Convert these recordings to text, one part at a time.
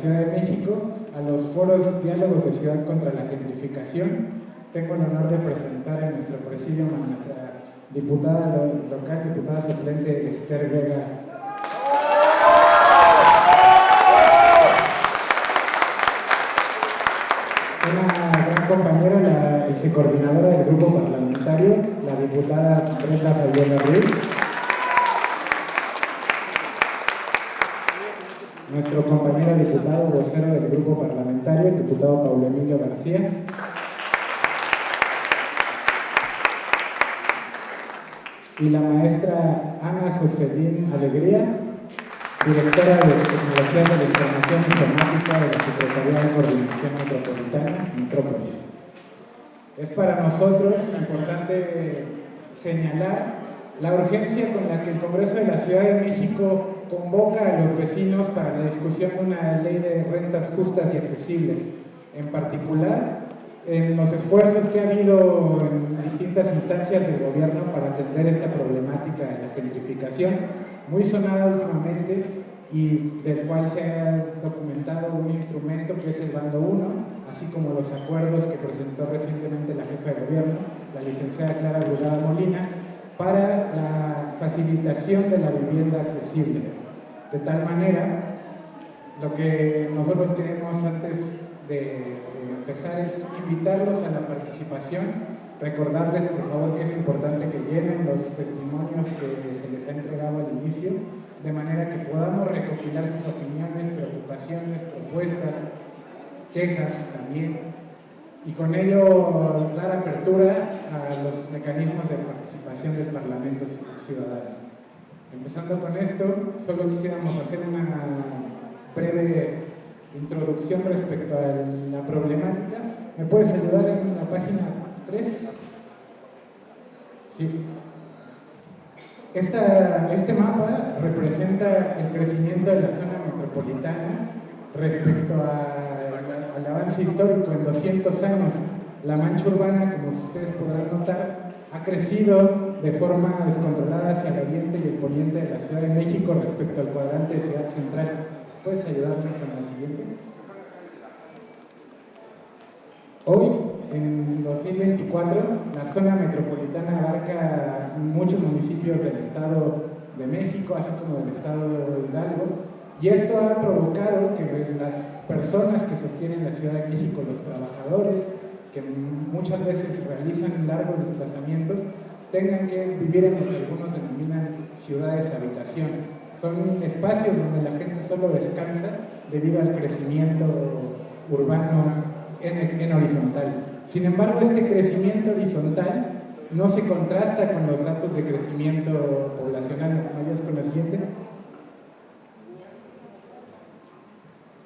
Ciudad de México, a los foros Diálogos de Ciudad contra la Gentrificación. Tengo el honor de presentar en nuestro presidium a nuestra diputada local, diputada suplente Esther Vega. Una gran compañera, la vicecoordinadora del grupo parlamentario, la diputada Brenda Fabiola Ruiz. Nuestro compañero diputado vocero del grupo parlamentario, el diputado Paulo Emilio García. Y la maestra Ana Joselín Alegría, directora de Tecnología de la Información Informática de la Secretaría de Coordinación Metropolitana, Metrópolis. Es para nosotros importante señalar la urgencia con la que el Congreso de la Ciudad de México convoca a los vecinos para la discusión de una ley de rentas justas y accesibles. En particular, en los esfuerzos que ha habido en distintas instancias del gobierno para atender esta problemática de la gentrificación, muy sonada últimamente y del cual se ha documentado un instrumento que es el Bando 1, así como los acuerdos que presentó recientemente la jefa de gobierno, la licenciada Clara Brugada Molina, para la facilitación de la vivienda accesible. De tal manera, lo que nosotros queremos antes de empezar es invitarlos a la participación, recordarles por favor que es importante que llenen los testimonios que se les ha entregado al inicio, de manera que podamos recopilar sus opiniones, preocupaciones, propuestas, quejas también, y con ello dar apertura a los mecanismos de participación del Parlamento Ciudadano. Empezando con esto, solo quisiéramos hacer una breve introducción respecto a la problemática. ¿Me puedes ayudar en la página 3? Sí. Este mapa representa el crecimiento de la zona metropolitana respecto al avance histórico en 200 años. La mancha urbana, como ustedes podrán notar, ha crecido de forma descontrolada hacia el oriente y el poniente de la Ciudad de México respecto al cuadrante de Ciudad Central. ¿Puedes ayudarme con las siguientes? Hoy, en 2024, la zona metropolitana abarca muchos municipios del Estado de México, así como del Estado de Hidalgo, y esto ha provocado que las personas que sostienen la Ciudad de México, los trabajadores, que muchas veces realizan largos desplazamientos, tengan que vivir en lo que algunos denominan ciudades habitación. Son espacios donde la gente solo descansa debido al crecimiento urbano en horizontal. Sin embargo, este crecimiento horizontal no se contrasta con los datos de crecimiento poblacional. ¿Me ayudas con la siguiente?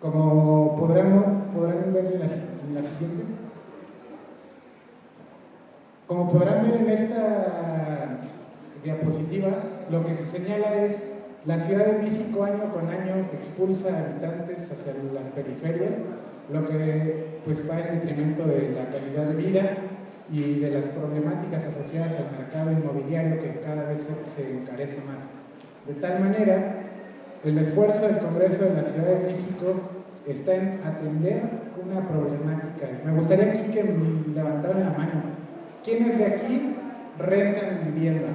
Como podrán ver en la siguiente. Como podrán ver en esta diapositiva, lo que se señala es la Ciudad de México año con año expulsa habitantes hacia las periferias, lo que pues va en detrimento de la calidad de vida y de las problemáticas asociadas al mercado inmobiliario que cada vez se encarece más. De tal manera, el esfuerzo del Congreso de la Ciudad de México está en atender una problemática. Me gustaría aquí que me levantaran la mano. ¿Quiénes de aquí rentan vivienda?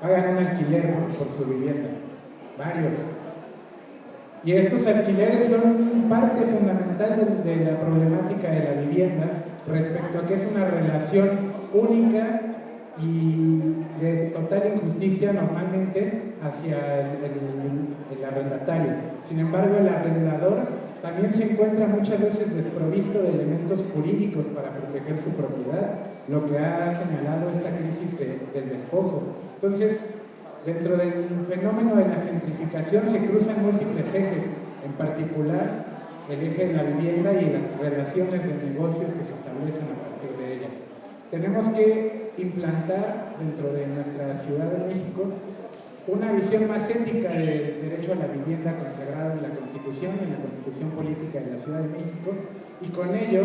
Hagan un alquiler por su vivienda. Varios. Y estos alquileres son parte fundamental de la problemática de la vivienda respecto a que es una relación única y de total injusticia normalmente hacia el arrendatario. Sin embargo, el arrendador también se encuentra muchas veces desprovisto de elementos jurídicos para proteger su propiedad, lo que ha señalado esta crisis del despojo. Entonces, dentro del fenómeno de la gentrificación se cruzan múltiples ejes, en particular el eje de la vivienda y las relaciones de negocios que se establecen a partir de ella. Tenemos que implantar dentro de nuestra Ciudad de México una visión más ética del derecho a la vivienda consagrado en la Constitución y en la Constitución Política de la Ciudad de México, y con ello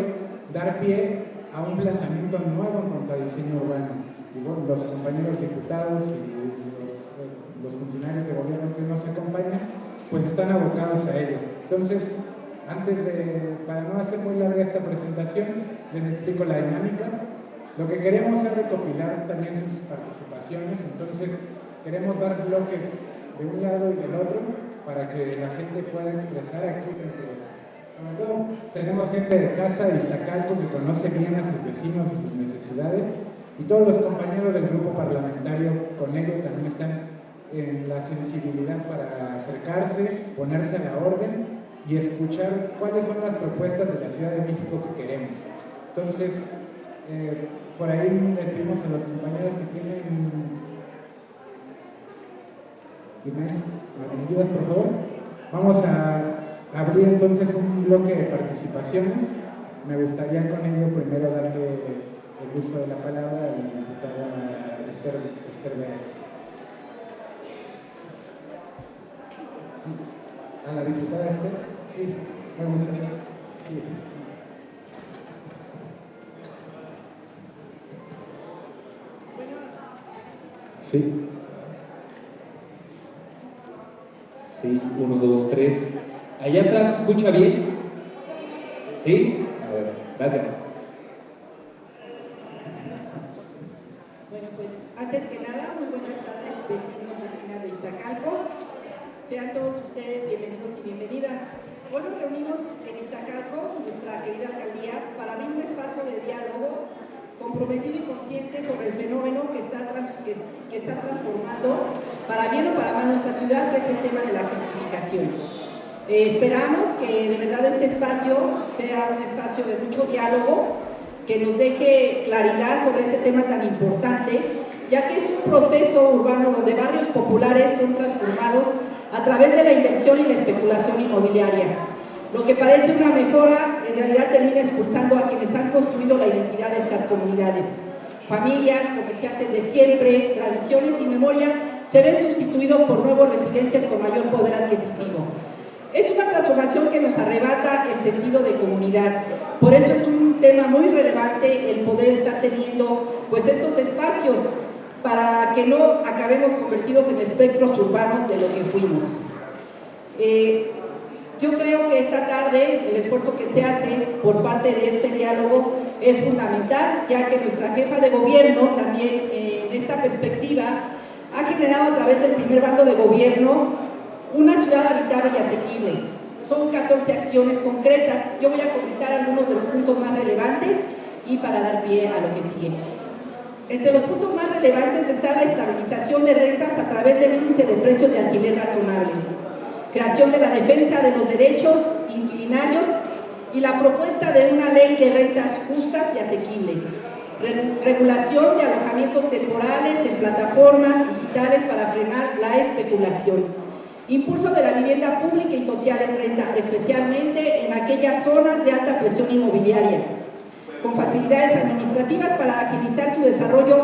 dar pie a un planteamiento nuevo en cuanto a diseño urbano. Digo, los compañeros diputados y los funcionarios de gobierno que nos acompañan pues están abocados a ello. Entonces, para no hacer muy larga esta presentación, les explico la dinámica. Lo que queremos es recopilar también sus participaciones, entonces queremos dar bloques de un lado y del otro para que la gente pueda expresar aquí. Sobre todo, tenemos gente de casa de Iztacalco que conoce bien a sus vecinos y sus necesidades, y todos los compañeros del grupo parlamentario con ello también están en la sensibilidad para acercarse, ponerse a la orden y escuchar cuáles son las propuestas de la Ciudad de México que queremos. Entonces, por ahí les pedimos a los compañeros que tienen Inés, ¿me ayudas, por favor? Vamos a abrir entonces un bloque de participaciones. Me gustaría con ello primero darle el uso de la palabra a la diputada Esther Vera. Sí. ¿A la diputada Esther? Sí, me gustaría. Sí. Sí. Sí, 1, 2, 3. Allá atrás, ¿se escucha bien? ¿Sí? A ver, gracias. Bueno, pues antes que nada, muy buenas tardes, vecinos, vecinas de Iztacalco. Sean todos ustedes bienvenidos y bienvenidas. Hoy nos reunimos en Iztacalco, nuestra querida alcaldía, para abrir un espacio de diálogo comprometido y consciente sobre el fenómeno que está transformando para bien o para mal nuestra ciudad, que es el tema de la gentrificación. Esperamos que de verdad este espacio sea un espacio de mucho diálogo, que nos deje claridad sobre este tema tan importante, ya que es un proceso urbano donde barrios populares son transformados a través de la inversión y la especulación inmobiliaria. Lo que parece una mejora, en realidad termina expulsando a quienes han construido la identidad de estas comunidades. Familias, comerciantes de siempre, tradiciones y memoria se ven sustituidos por nuevos residentes con mayor poder adquisitivo. Es una transformación que nos arrebata el sentido de comunidad. Por eso es un tema muy relevante el poder estar teniendo pues estos espacios para que no acabemos convertidos en espectros urbanos de lo que fuimos. Yo creo que esta tarde el esfuerzo que se hace por parte de este diálogo es fundamental, ya que nuestra jefa de gobierno también en esta perspectiva ha generado a través del primer bando de gobierno una ciudad habitable y asequible. Son 14 acciones concretas. Yo voy a comentar algunos de los puntos más relevantes y para dar pie a lo que sigue. Entre los puntos más relevantes está la estabilización de rentas a través del índice de precios de alquiler razonable, creación de la defensa de los derechos inquilinarios y la propuesta de una ley de rentas justas y asequibles, regulación de alojamientos temporales en plataformas digitales para frenar la especulación, impulso de la vivienda pública y social en renta, especialmente en aquellas zonas de alta presión inmobiliaria, con facilidades administrativas para agilizar su desarrollo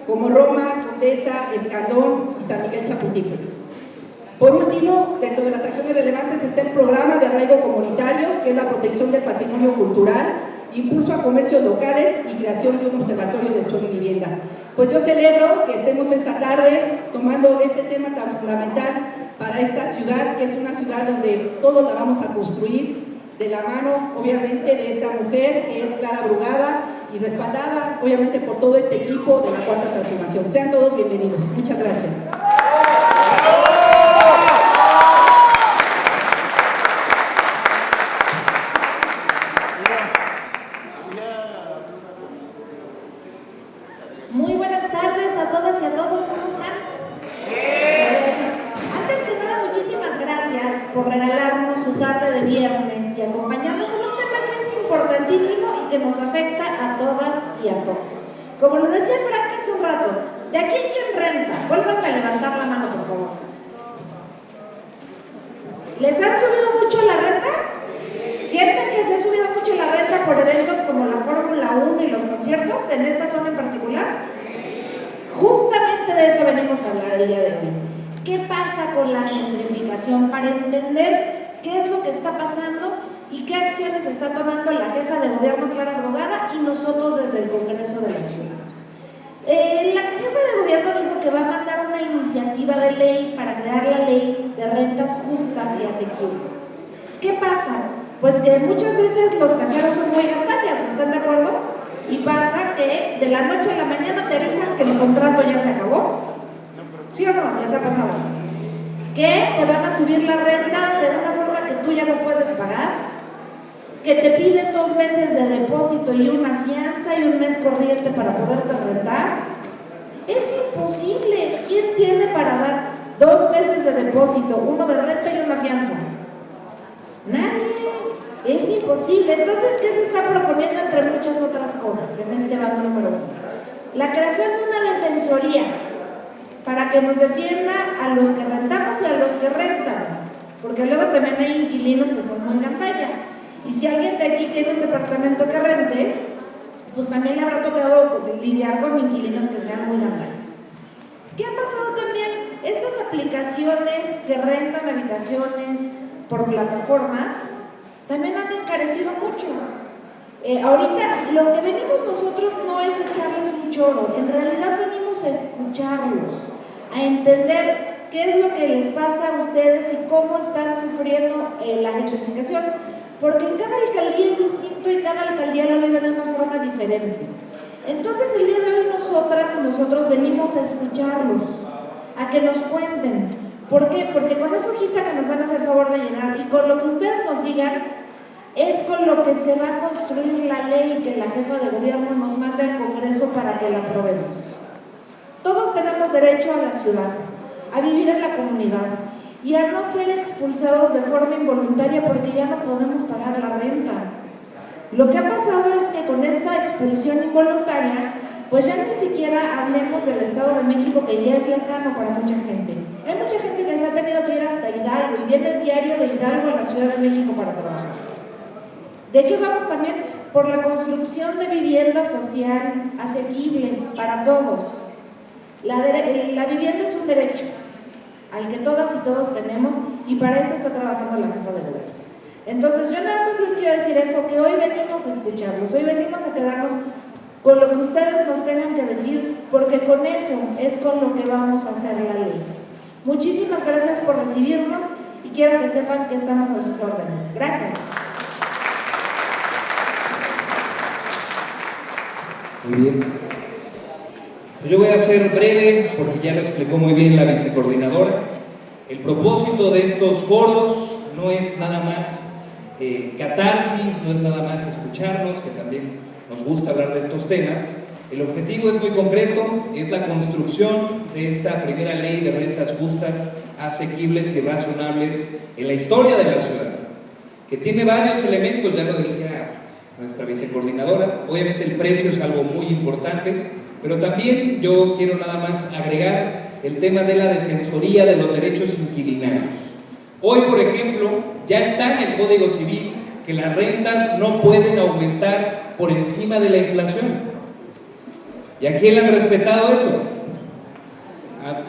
como Roma, Condesa, Escandón y San Miguel Chapultepec. Por último, dentro de las acciones relevantes está el programa de arraigo comunitario, que es la protección del patrimonio cultural, impulso a comercios locales y creación de un observatorio de suelo y vivienda. Pues yo celebro que estemos esta tarde tomando este tema tan fundamental para esta ciudad, que es una ciudad donde todos la vamos a construir de la mano, obviamente, de esta mujer, que es Clara Brugada, y respaldada, obviamente, por todo este equipo de la Cuarta Transformación. Sean todos bienvenidos. Muchas gracias. Muy buenas tardes a todas y a todos, ¿cómo están? Antes que nada, muchísimas gracias por regalarnos su tarde de viernes y acompañarnos en un tema que es importantísimo y que nos afecta a todas y a todos. Como lo decía Frank hace un rato, de aquí a quien renta, vuelvan a levantar la mano, por favor. ¿Les han subido mucho la renta? ¿Sienten que se ha subido mucho la renta por eventos como la Fórmula 1 y los conciertos en esta zona en particular? Justamente de eso venimos a hablar el día de hoy. ¿Qué pasa con la gentrificación? Para entender qué es lo que está pasando y qué acciones está tomando la jefa de gobierno Clara Brugada y nosotros desde el Congreso de la Ciudad. La jefa de gobierno dijo que va a mandar una iniciativa de ley para crear la ley de rentas justas y asequibles. ¿Qué pasa? Pues que muchas veces los caseros son muy gandallas, ¿están de acuerdo? Y pasa que de la noche a la mañana te avisan que el contrato ya se acabó. ¿Sí o no? ¿Les ha pasado? Que te van a subir la renta de una forma que tú ya no puedes pagar, que te piden 2 meses de depósito y una fianza y un mes corriente para poderte rentar. Es imposible. ¿Quién tiene para dar 2 meses de depósito, uno de renta y una fianza? Nadie. Es imposible. Entonces, ¿qué se está proponiendo entre muchas otras cosas en este bando número 1? La creación de una defensoría para que nos defienda a los que rentamos y a los que rentan, porque luego también hay inquilinos que son muy gandallas. Y si alguien de aquí tiene un departamento que rente, pues también le habrá tocado lidiar con inquilinos que sean muy gandallas. ¿Qué ha pasado también? Estas aplicaciones que rentan habitaciones por plataformas también han encarecido mucho. Ahorita lo que venimos nosotros no es echarles un choro, en realidad venimos a escucharlos, a entender qué es lo que les pasa a ustedes y cómo están sufriendo la gentrificación. Porque en cada alcaldía es distinto y cada alcaldía lo vive de una forma diferente. Entonces el día de hoy nosotras y nosotros venimos a escucharlos, a que nos cuenten. ¿Por qué? Porque con esa hojita que nos van a hacer favor de llenar y con lo que ustedes nos digan, es con lo que se va a construir la ley que la jefa de gobierno nos manda al Congreso para que la aprobemos. Todos tenemos derecho a la ciudad, a vivir en la comunidad y a no ser expulsados de forma involuntaria porque ya no podemos pagar la renta. Lo que ha pasado es que con esta expulsión involuntaria, pues ya ni siquiera hablemos del Estado de México, que ya es lejano para mucha gente. Hay mucha gente que se ha tenido que ir hasta Hidalgo y viene diario de Hidalgo a la Ciudad de México para trabajar. ¿De qué vamos también? Por la construcción de vivienda social asequible para todos. La vivienda es un derecho al que todas y todos tenemos, y para eso está trabajando la jefa de gobierno. Entonces yo nada más les quiero decir eso, que hoy venimos a escucharlos, hoy venimos a quedarnos con lo que ustedes nos tengan que decir, porque con eso es con lo que vamos a hacer la ley. Muchísimas gracias por recibirnos y quiero que sepan que estamos a sus órdenes. Gracias. Muy bien. Yo voy a ser breve porque ya lo explicó muy bien la vicecoordinadora. El propósito de estos foros no es nada más catarsis, no es nada más escucharnos, que también nos gusta hablar de estos temas. El objetivo es muy concreto, es la construcción de esta primera ley de rentas justas, asequibles y razonables en la historia de la ciudad, que tiene varios elementos, ya lo decía nuestra vicecoordinadora. Obviamente el precio es algo muy importante, pero también yo quiero nada más agregar el tema de la defensoría de los derechos inquilinarios. Hoy, por ejemplo, ya está en el Código Civil que las rentas no pueden aumentar por encima de la inflación. ¿Y a quién le han respetado eso?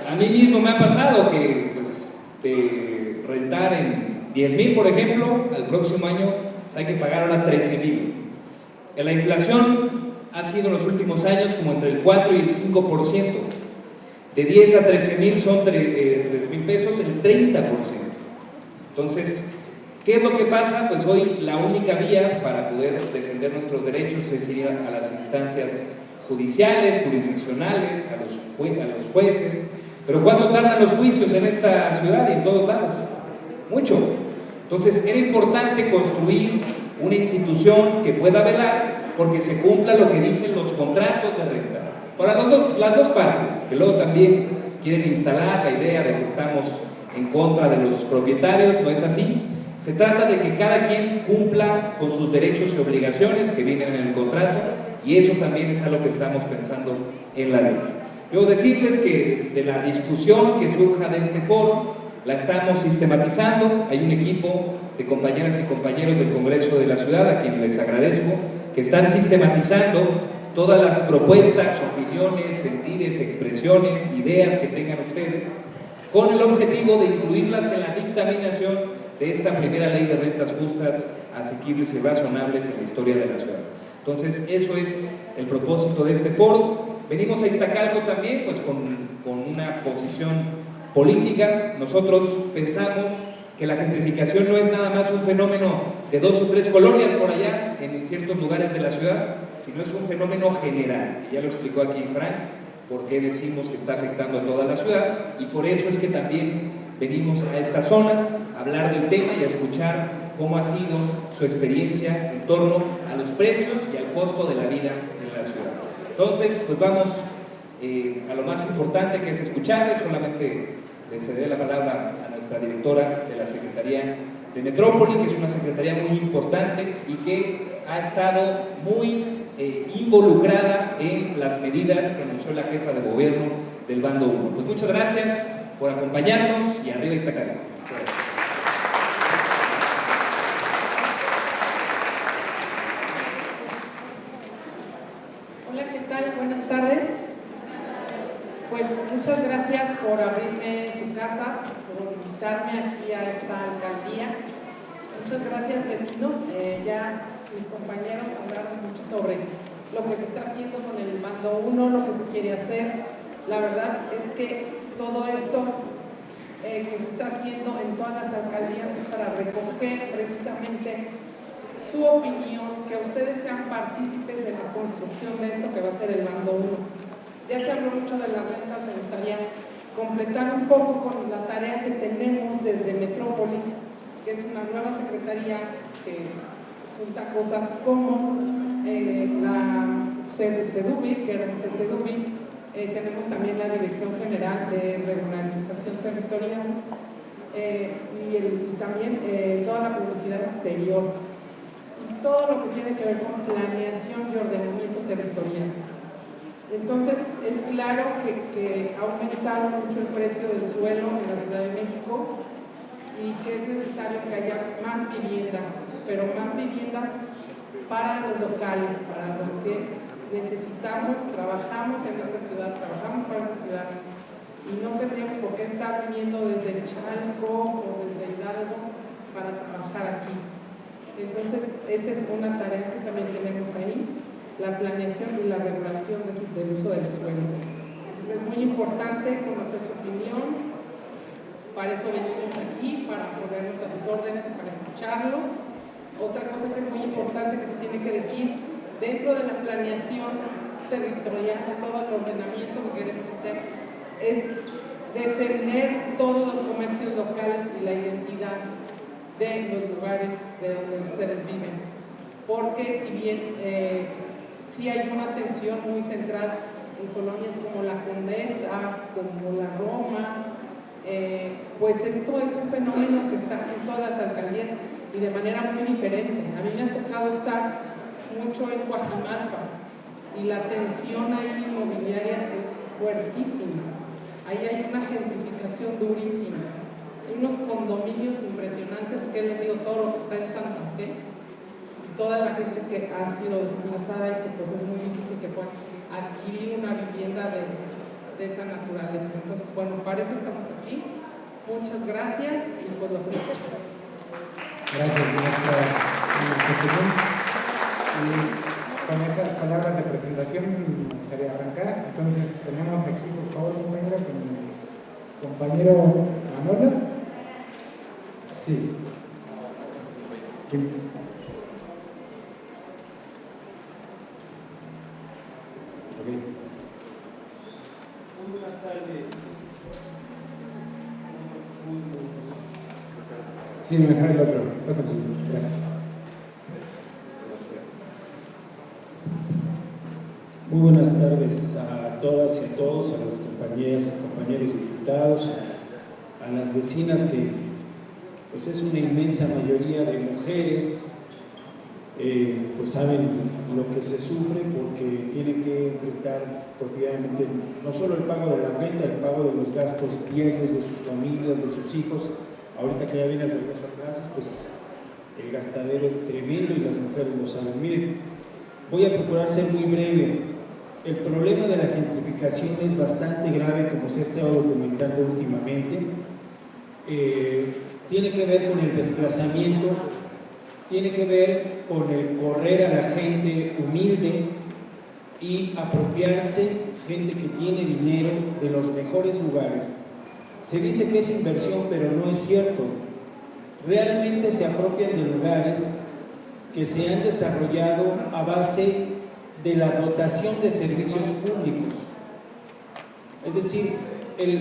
A mí mismo me ha pasado que, pues, de rentar en 10,000, por ejemplo, al próximo año hay que pagar ahora 13,000. La inflación ha sido en los últimos años como entre el 4 y el 5%. De 10 a 13,000 son 3,000 pesos, el 30%. Entonces, ¿qué es lo que pasa? Pues hoy la única vía para poder defender nuestros derechos es ir a las instancias judiciales, jurisdiccionales, a los jueces. Pero ¿cuánto tardan los juicios en esta ciudad y en todos lados? Mucho. Entonces, era importante construir una institución que pueda velar porque se cumpla lo que dicen los contratos de renta. Para las dos partes, que luego también quieren instalar la idea de que estamos en contra de los propietarios, no es así. Se trata de que cada quien cumpla con sus derechos y obligaciones que vienen en el contrato, y eso también es algo que estamos pensando en la ley. Yo decirles que de la discusión que surja de este foro, la estamos sistematizando. Hay un equipo de compañeras y compañeros del Congreso de la Ciudad, a quienes les agradezco, que están sistematizando todas las propuestas, opiniones, sentires, expresiones, ideas que tengan ustedes, con el objetivo de incluirlas en la dictaminación de esta primera ley de rentas justas, asequibles y razonables en la historia de la ciudad. Entonces, eso es el propósito de este foro. venimos a Iztacalco también pues con una posición política. Nosotros pensamos que la gentrificación no es nada más un fenómeno de 2 o 3 colonias por allá, en ciertos lugares de la ciudad, sino es un fenómeno general, y ya lo explicó aquí Frank, por qué decimos que está afectando a toda la ciudad, y por eso es que también venimos a estas zonas a hablar del tema y a escuchar cómo ha sido su experiencia en torno a los precios y al costo de la vida en la ciudad. Entonces, pues vamos a lo más importante, que es escucharles. Solamente le cederé la palabra a nuestra directora de la Secretaría de Metrópoli, que es una secretaría muy importante y que ha estado muy involucrada en las medidas que anunció la jefa de gobierno del bando 1. Pues muchas gracias por acompañarnos y arriba Iztacalco. Hola, ¿qué tal? Buenas tardes. Pues muchas gracias por abrirme su casa, por invitarme aquí a esta alcaldía. Muchas gracias, vecinos. Ya mis compañeros hablaron mucho sobre lo que se está haciendo con el bando 1, lo que se quiere hacer. La verdad es que todo esto que se está haciendo en todas las alcaldías es para recoger precisamente su opinión, que ustedes sean partícipes de la construcción de esto que va a ser el bando 1. Ya se habló mucho de las rentas, me gustaría completar un poco con la tarea que tenemos desde Metrópolis, que es una nueva secretaría que junta cosas como la CEDUBI, que era el CEDUBI, tenemos también la Dirección General de Regularización Territorial y también toda la publicidad exterior y todo lo que tiene que ver con planeación y ordenamiento territorial. Entonces, es claro que ha aumentado mucho el precio del suelo en la Ciudad de México y que es necesario que haya más viviendas, pero más viviendas para los locales, para los que necesitamos, trabajamos en esta ciudad, trabajamos para esta ciudad y no tendríamos por qué estar viniendo desde Chalco o desde Hidalgo para trabajar aquí. Entonces, esa es una tarea que también tenemos ahí, la planeación y la regulación del uso del suelo. Entonces es muy importante conocer su opinión, para eso venimos aquí, para ponernos a sus órdenes y para escucharlos. Otra cosa que es muy importante que se tiene que decir, dentro de la planeación territorial, de todo el ordenamiento que queremos hacer, es defender todos los comercios locales y la identidad de los lugares de donde ustedes viven. Porque si bien sí hay una atención muy central en colonias como la Condesa, como la Roma, pues esto es un fenómeno que está en todas las alcaldías y de manera muy diferente. A mí me ha tocado estar mucho en Coajimalpa y la tensión ahí inmobiliaria es fuertísima. Ahí hay una gentrificación durísima. Hay unos condominios impresionantes que les digo, todo lo que está en Santa Fe, toda la gente que ha sido desplazada y que pues es muy difícil que puedan adquirir una vivienda de esa naturaleza. Entonces, bueno, para eso estamos aquí. Muchas gracias y pues los escuchamos. Gracias, maestra. Y con esas palabras de presentación me gustaría arrancar. Entonces, tenemos aquí, por favor, compañero, con mi compañero Manolo. Sí. Muy buenas tardes. Sí, mejor el otro. Pásale. Gracias. Muy buenas tardes a todas y a todos, a las compañeras y compañeros diputados, a las vecinas que pues es una inmensa mayoría de mujeres, pues saben lo que se sufre porque tienen que enfrentar cotidianamente no solo el pago de la renta, el pago de los gastos diarios de sus familias, de sus hijos. Ahorita que ya viene el regreso a clases, pues el gastadero es tremendo y las mujeres lo saben. Miren, voy a procurar ser muy breve. El problema de la gentrificación es bastante grave, como se ha estado documentando últimamente. Tiene que ver con el desplazamiento, tiene que ver con el correr a la gente humilde y apropiarse gente que tiene dinero de los mejores lugares. Se dice que es inversión, pero no es cierto. Realmente se apropian de lugares que se han desarrollado a base de la dotación de servicios públicos. Es decir,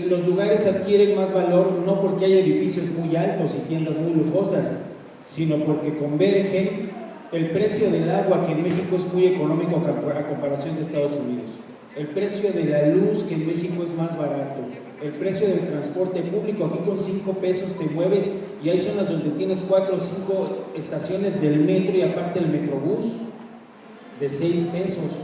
los lugares adquieren más valor no porque hay edificios muy altos y tiendas muy lujosas, sino porque convergen el precio del agua, que en México es muy económico a comparación de Estados Unidos, el precio de la luz, que en México es más barato, el precio del transporte público. Aquí con 5 pesos te mueves, y hay zonas donde tienes 4 o 5 estaciones del metro y aparte el metrobús de 6 pesos.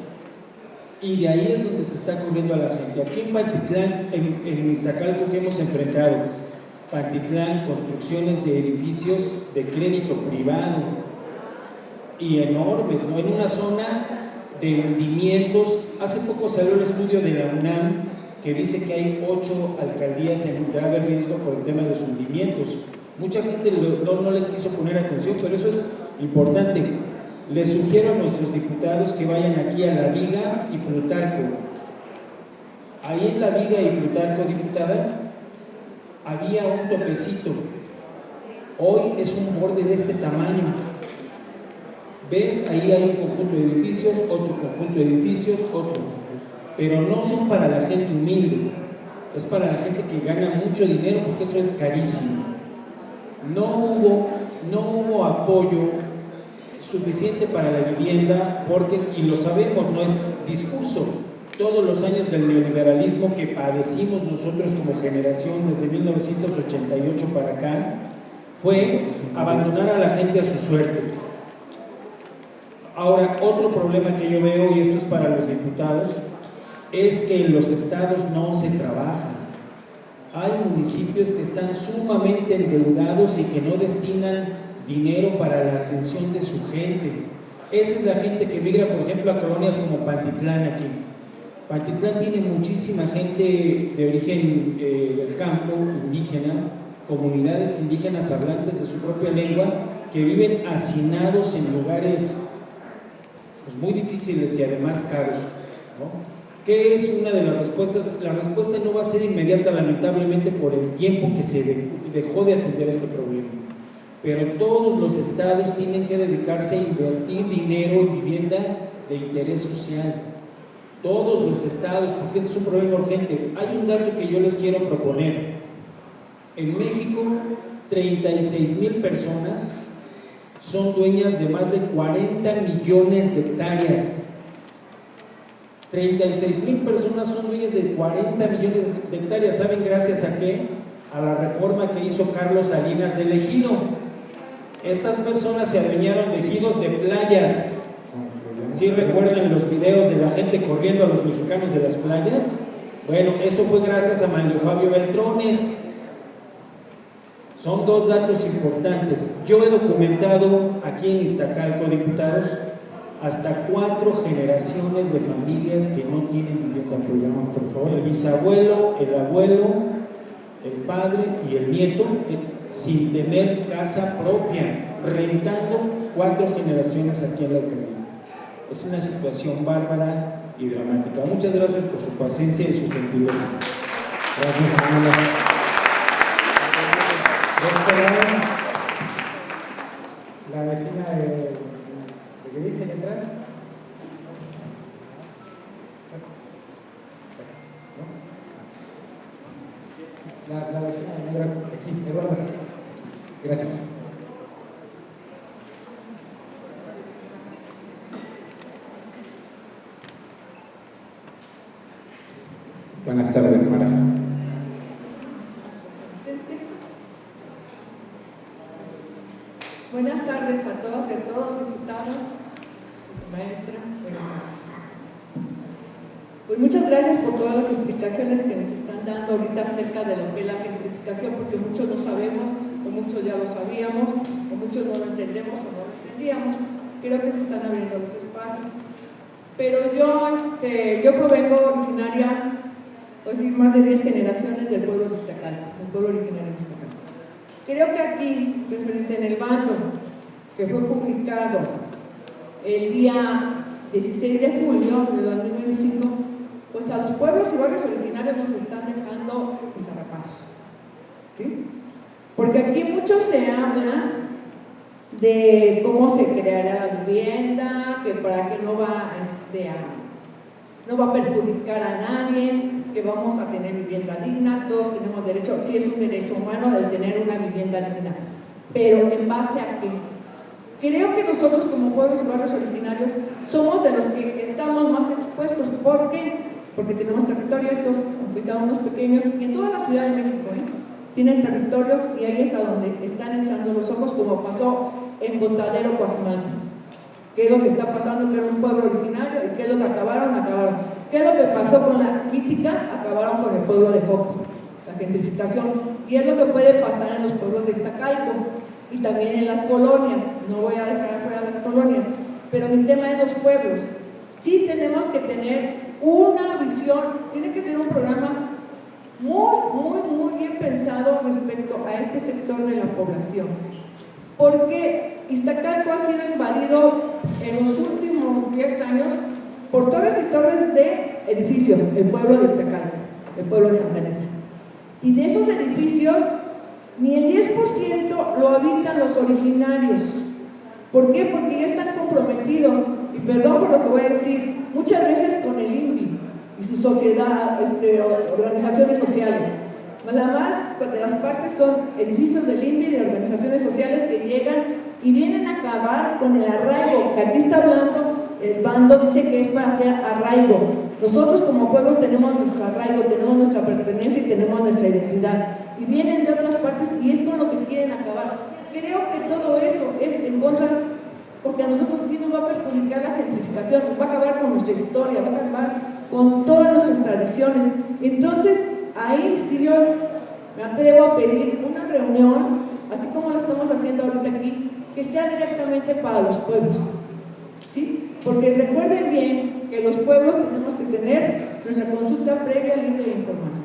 Y de ahí es donde se está cubriendo a la gente. Aquí en Pantitlán, en Iztacalco, que hemos enfrentado, Pantitlán, construcciones de edificios de crédito privado y enormes, ¿no? En una zona de hundimientos. Hace poco salió el estudio de la UNAM que dice que hay 8 alcaldías en grave riesgo por el tema de los hundimientos. Mucha gente no les quiso poner atención, pero eso es importante. Les sugiero a nuestros diputados que vayan aquí a La Viga y Plutarco. Ahí en La Viga y Plutarco, diputada, había un topecito. Hoy es un borde de este tamaño. ¿Ves? Ahí hay un conjunto de edificios, otro conjunto de edificios, otro. Pero no son para la gente humilde, es para la gente que gana mucho dinero, porque eso es carísimo. No hubo apoyo suficiente para la vivienda, porque, y lo sabemos, no es discurso, todos los años del neoliberalismo que padecimos nosotros como generación desde 1988 para acá, fue abandonar a la gente a su suerte. Ahora, otro problema que yo veo, y esto es para los diputados, es que en los estados no se trabaja. Hay municipios que están sumamente endeudados y que no destinan dinero para la atención de su gente. Esa es la gente que migra, por ejemplo, a colonias como Pantitlán aquí. Pantitlán tiene muchísima gente de origen del campo, indígena, comunidades indígenas hablantes de su propia lengua, que viven hacinados en lugares pues, muy difíciles y además caros, ¿no? ¿Qué es una de las respuestas? La respuesta no va a ser inmediata, lamentablemente, por el tiempo que se dejó de atender este problema. Pero todos los estados tienen que dedicarse a invertir dinero en vivienda de interés social. Todos los estados, porque este es un problema urgente. Hay un dato que yo les quiero proponer. En México, 36,000 personas son dueñas de más de 40 millones de hectáreas. 36,000 personas son dueñas de 40 millones de hectáreas. ¿Saben gracias a qué? A la reforma que hizo Carlos Salinas del Ejido. Estas personas se adueñaron de ejidos de playas. ¿Sí recuerdan los videos de la gente corriendo a los mexicanos de las playas? Bueno, eso fue gracias a Mario Fabio Beltrones. Son 2 datos importantes. Yo he documentado aquí en Iztacalco, diputados, hasta 4 generaciones de familias que no tienen vivienda. Apoyamos, por favor. El bisabuelo, el abuelo, el padre y el nieto, sin tener casa propia, rentando 4 generaciones aquí en la alcaldía. Es una situación bárbara y dramática. Muchas gracias por su paciencia y su gentileza. Gracias, Manuela. La vecina de qué dice allá atrás. La vecina de negro aquí, Eduardo. Gracias. Buenas tardes, Mara. Buenas tardes a todas y a todos, diputados, maestra, buenas tardes. Pues muchas gracias por todas las explicaciones que nos están dando ahorita acerca de lo que es la gentrificación, porque muchos no sabemos, o muchos ya lo sabíamos, o muchos no lo entendemos o no lo entendíamos. Creo que se están abriendo los espacios. Pero yo provengo originaria, pues más de 10 generaciones del pueblo de Iztacalco, del pueblo originario de Iztacalco. Creo que aquí, referente en el bando, que fue publicado el día 16 de julio de 2025, pues a los pueblos y barrios originarios nos están dejando desarrapados, ¿sí? Porque aquí mucho se habla de cómo se creará la vivienda, que para que no va a perjudicar a nadie, que vamos a tener vivienda digna, todos tenemos derecho, sí es un derecho humano el tener una vivienda digna, pero ¿en base a qué? Creo que nosotros como pueblos y barrios originarios somos de los que estamos más expuestos. ¿Por qué? Porque tenemos territorios, aunque sean unos pequeños, y en toda la Ciudad de México, tienen territorios, y ahí es a donde están echando los ojos, como pasó en Contadero, Coajimalpa. ¿Qué es lo que está pasando? Que era un pueblo originario, y ¿qué es lo que acabaron? ¿Qué es lo que pasó con la crítica? Acabaron con el pueblo de Joco, la gentrificación, y es lo que puede pasar en los pueblos de Iztacalco, y también en las colonias. No voy a dejar afuera las colonias, pero mi tema es los pueblos. Sí tenemos que tener una visión, tiene que ser un programa muy bien pensado respecto a este sector de la población, porque Iztacalco ha sido invadido en los últimos 10 años por torres y torres de edificios, el pueblo de Iztacalco, el pueblo de Santa Anita, y de esos edificios ni el 10% lo habitan los originarios. ¿Por qué? Porque ya están comprometidos, y perdón por lo que voy a decir, muchas veces con el INVI y su sociedad, organizaciones sociales. Nada más de las partes son edificios del INVI y de organizaciones sociales que llegan y vienen a acabar con el arraigo, que aquí está hablando, el bando dice que es para hacer arraigo. Nosotros como pueblos tenemos nuestro arraigo, tenemos nuestra pertenencia y tenemos nuestra identidad, y vienen de otras partes y esto es lo que quieren acabar. Creo que todo eso es en contra, porque a nosotros sí nos va a perjudicar la gentrificación, va a acabar con nuestra historia, va a acabar con todas nuestras tradiciones. Entonces ahí sí yo me atrevo a pedir una reunión, así como lo estamos haciendo ahorita aquí, que sea directamente para los pueblos, ¿sí? Porque recuerden bien que los pueblos tenemos que tener nuestra consulta previa, libre e informada.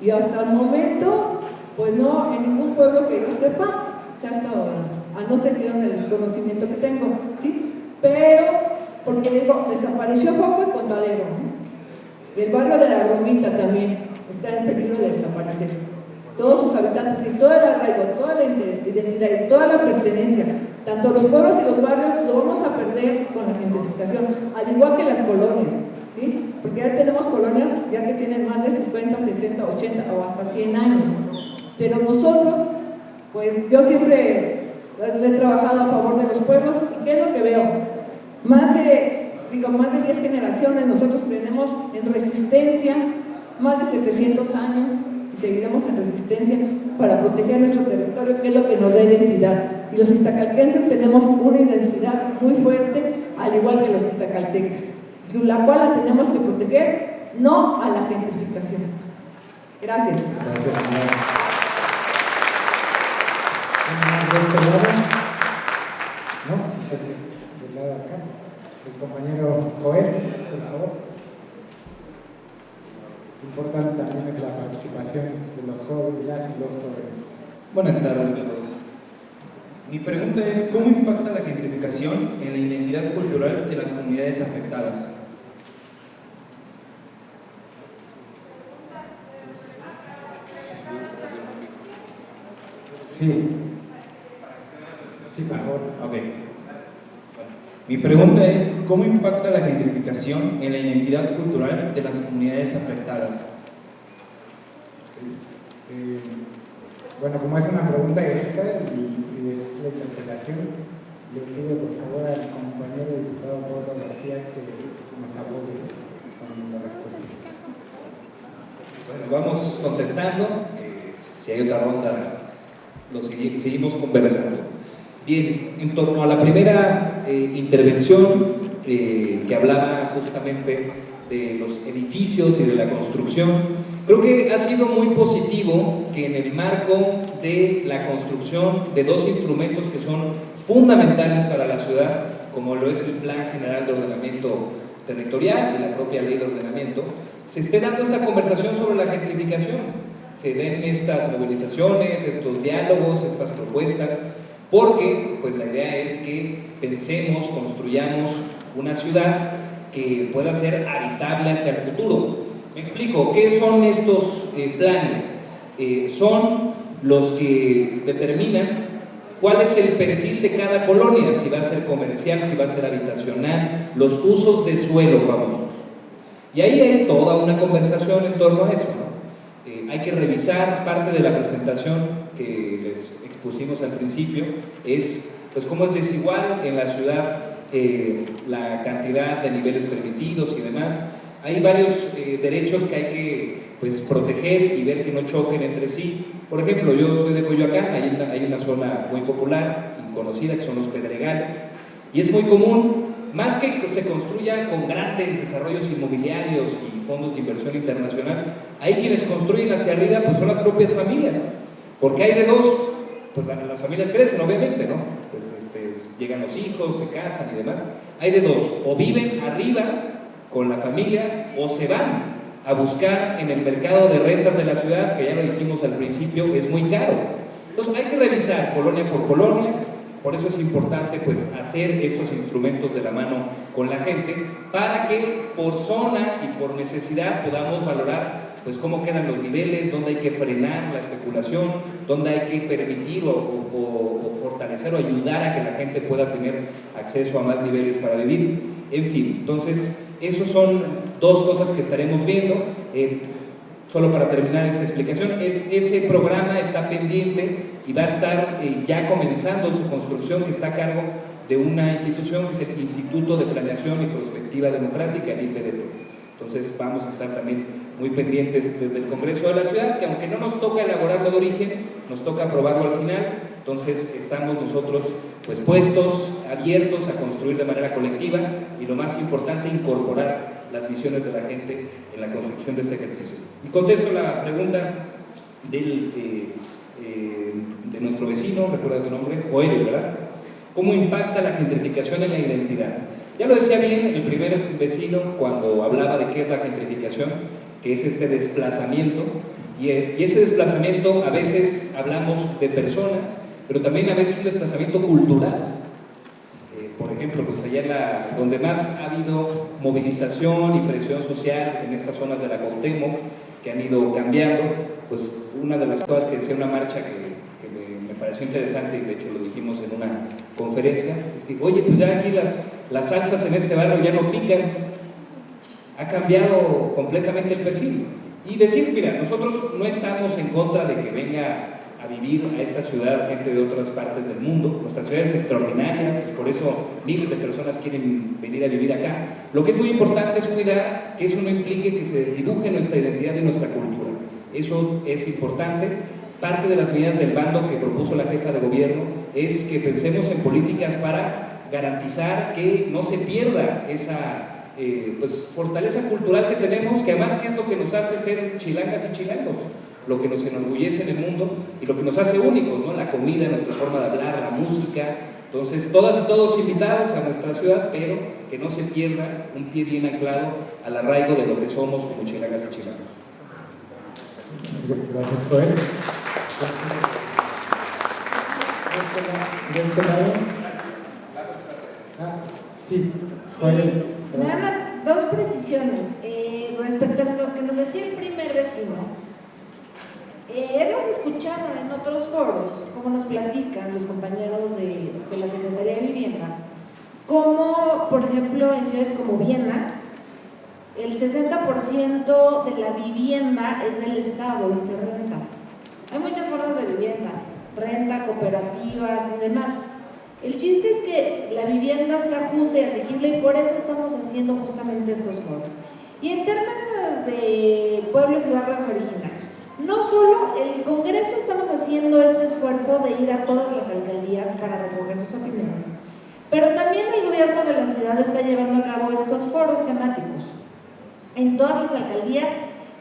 Y hasta el momento, pues no, en ningún pueblo que yo sepa se ha estado dando, a no ser que en el desconocimiento que tengo, ¿sí? Pero, porque digo, desapareció Joco y Contadero, ¿no? El barrio de la Romita también está en peligro de desaparecer. Todos sus habitantes y todo el arraigo, toda la identidad y toda la pertenencia, tanto los pueblos y los barrios, lo vamos a perder con la gentrificación, al igual que las colonias, ¿sí? Porque ya tenemos colonias ya que tienen más de 50, 60, 80 o hasta 100 años. Pero nosotros, pues yo siempre he trabajado a favor de los pueblos, y ¿qué es lo que veo? Más de 10 generaciones nosotros tenemos en resistencia, más de 700 años, y seguiremos en resistencia para proteger nuestro territorio, que es lo que nos da identidad. Y los iztacalquenses tenemos una identidad muy fuerte, al igual que los iztacaltecas, la cual la tenemos que proteger, no a la gentrificación. Gracias. ¿No? Entonces, del lado de acá, el compañero Joel, por favor. Importante también es la participación de los jóvenes, las y los jóvenes. Buenas tardes a todos. Mi pregunta es, ¿cómo impacta la gentrificación en la identidad cultural de las comunidades afectadas? Sí, por favor. Ok. Mi pregunta es, ¿cómo impacta la gentrificación en la identidad cultural de las comunidades afectadas? Bueno, como es una pregunta directa y es la interpelación, le pido por favor al compañero diputado Pablo García que nos apoye con la respuesta. Bueno, vamos contestando. Si hay otra ronda, seguimos conversando. Bien, en torno a la primera intervención que hablaba justamente de los edificios y de la construcción, creo que ha sido muy positivo que en el marco de la construcción de dos instrumentos que son fundamentales para la ciudad, como lo es el Plan General de Ordenamiento Territorial y la propia Ley de Ordenamiento, se esté dando esta conversación sobre la gentrificación, se den estas movilizaciones, estos diálogos, estas propuestas, porque pues la idea es que pensemos, construyamos una ciudad que pueda ser habitable hacia el futuro. Me explico, ¿qué son estos planes? Son los que determinan cuál es el perfil de cada colonia, si va a ser comercial, si va a ser habitacional, los usos de suelo famosos. Y ahí hay toda una conversación en torno a eso, ¿no? Hay que revisar parte de la presentación que les expusimos al principio, es pues cómo es desigual en la ciudad la cantidad de niveles permitidos y demás. Hay varios derechos que hay que pues, proteger y ver que no choquen entre sí. Por ejemplo, yo soy de Coyoacán, hay una zona muy popular y conocida que son los Pedregales, y es muy común, más que se construyan con grandes desarrollos inmobiliarios y fondos de inversión internacional, hay quienes construyen hacia arriba, pues son las propias familias, porque hay de dos, pues las familias crecen obviamente, ¿no? Pues llegan los hijos, se casan y demás, hay de dos, o viven arriba con la familia o se van a buscar en el mercado de rentas de la ciudad, que ya lo dijimos al principio, es muy caro. Entonces hay que revisar colonia por colonia. Por eso es importante pues, hacer estos instrumentos de la mano con la gente para que por zona y por necesidad podamos valorar pues, cómo quedan los niveles, dónde hay que frenar la especulación, dónde hay que permitir o fortalecer o ayudar a que la gente pueda tener acceso a más niveles para vivir. En fin, entonces, esos son dos cosas que estaremos viendo. Solo para terminar esta explicación, ese programa está pendiente y va a estar ya comenzando su construcción, que está a cargo de una institución que es el Instituto de Planeación y Prospectiva Democrática, el IPDP. Entonces vamos a estar también muy pendientes desde el Congreso de la Ciudad, que aunque no nos toca elaborarlo de origen, nos toca aprobarlo al final. Entonces estamos nosotros pues puestos, abiertos a construir de manera colectiva y lo más importante, incorporar las visiones de la gente en la construcción de este ejercicio. Y contesto la pregunta de nuestro vecino, recuerda tu nombre, Joel, ¿verdad? ¿Cómo impacta la gentrificación en la identidad? Ya lo decía bien el primer vecino cuando hablaba de qué es la gentrificación, que es este desplazamiento, y ese desplazamiento a veces hablamos de personas, pero también a veces un desplazamiento cultural. Por ejemplo, pues allá donde más ha habido movilización y presión social en estas zonas de la Cuauhtémoc, que han ido cambiando, pues una de las cosas que decía una marcha que me pareció interesante, y de hecho lo dijimos en una conferencia, es que, oye, pues ya aquí las salsas en este barrio ya no pican, ha cambiado completamente el perfil. Y decir, mira, nosotros no estamos en contra de que venga a vivir a esta ciudad gente de otras partes del mundo. Nuestra ciudad es extraordinaria, pues por eso miles de personas quieren venir a vivir acá. Lo que es muy importante es cuidar que eso no implique que se desdibuje nuestra identidad y nuestra cultura. Eso es importante. Parte de las medidas del bando que propuso la jefa de gobierno es que pensemos en políticas para garantizar que no se pierda esa pues, fortaleza cultural que tenemos, que además que es lo que nos hace ser chilangas y chilangos, lo que nos enorgullece en el mundo y lo que nos hace únicos, ¿no? La comida, nuestra forma de hablar, la música. Entonces, todas y todos invitados a nuestra ciudad, pero que no se pierda un pie bien anclado al arraigo de lo que somos como chilangas y chilangos. Gracias, Joel. ¿De este lado? Sí, Joel. Nada más, dos precisiones. Respecto a lo que nos decía el primer vecino, hemos escuchado en otros foros, como nos platican los compañeros de la Secretaría de Vivienda, como, por ejemplo, en ciudades como Viena, el 60% de la vivienda es del Estado y se renta. Hay muchas formas de vivienda, renta, cooperativas y demás. El chiste es que la vivienda sea justa y asequible y por eso estamos haciendo justamente estos foros. Y en términos de pueblos y barrios originarios, no solo el Congreso estamos haciendo este esfuerzo de ir a todas las alcaldías para recoger sus opiniones, pero también el gobierno de la ciudad está llevando a cabo estos foros temáticos en todas las alcaldías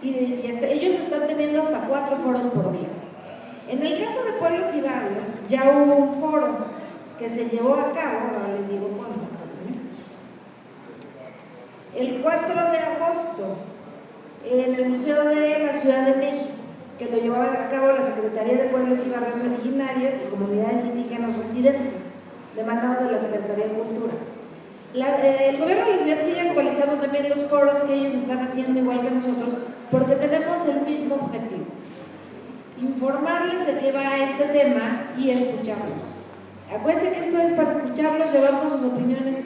y ellos están teniendo hasta 4 foros por día. En el caso de pueblos y barrios ya hubo un foro que se llevó a cabo, ahora les digo cuándo, el 4 de agosto en el Museo de la Ciudad de México, que lo llevaba a cabo la Secretaría de Pueblos y Barrios Originarios y Comunidades Indígenas Residentes, de mano de la Secretaría de Cultura. El gobierno de la ciudad sigue actualizando también los foros que ellos están haciendo igual que nosotros, porque tenemos el mismo objetivo: informarles de qué va este tema y escucharlos. Acuérdense que esto es para escucharlos, llevarnos sus opiniones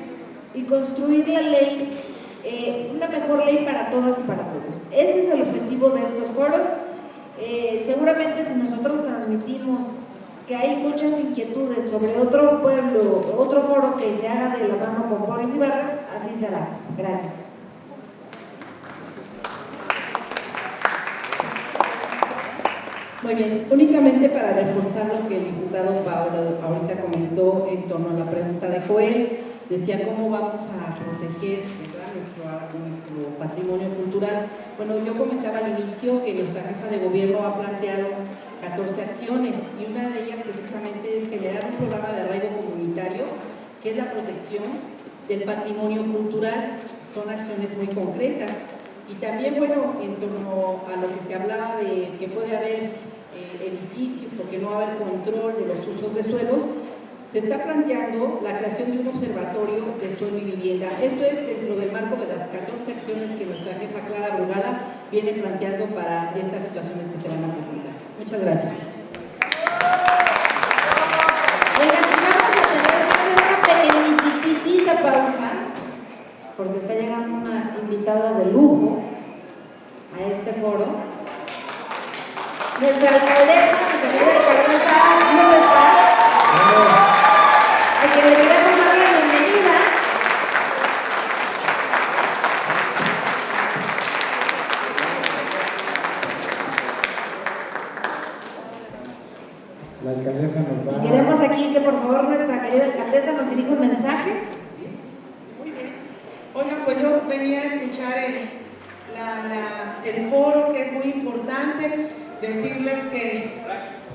y construir la ley, una mejor ley para todas y para todos. Ese es el objetivo de estos foros. Seguramente si nosotros transmitimos que hay muchas inquietudes sobre otro pueblo, otro foro que se haga de la mano con pueblos y barrios, así será. Gracias. Muy bien, únicamente para reforzar lo que el diputado Pablo ahorita comentó en torno a la pregunta de Joel, decía cómo vamos a proteger nuestro patrimonio cultural. Bueno, yo comentaba al inicio que nuestra jefa de gobierno ha planteado 14 acciones y una de ellas precisamente es generar un programa de arraigo comunitario que es la protección del patrimonio cultural. Son acciones muy concretas. Y también, bueno, en torno a lo que se hablaba de que puede haber edificios o que no va a haber control de los usos de suelos, se está planteando la creación de un observatorio de suelo y vivienda. Esto es dentro del marco de las 14 acciones que nuestra jefa Clara Brugada viene planteando para estas situaciones que se van a presentar. Muchas gracias. Oigan, vamos a tener que hacer una pequeñitita pausa, porque está llegando una invitada de lujo a este foro. Nuestra alcaldesa, ¿cómo está? A quien le queremos dar la bienvenida. La alcaldesa nos va Y queremos aquí que por favor nuestra querida alcaldesa nos dirija un mensaje. Muy bien. Oigan, pues yo venía a escuchar el foro, que es muy importante. Decirles que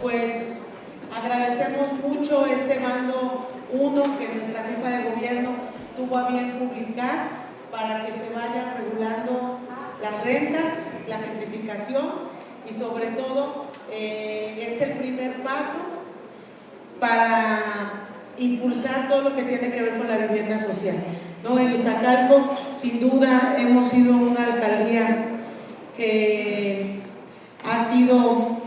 pues agradecemos mucho este bando 1 que nuestra jefa de gobierno tuvo a bien publicar para que se vayan regulando las rentas, la gentrificación y sobre todo es el primer paso para impulsar todo lo que tiene que ver con la vivienda social, ¿no? En Iztacalco, sin duda, hemos sido una alcaldía que ha sido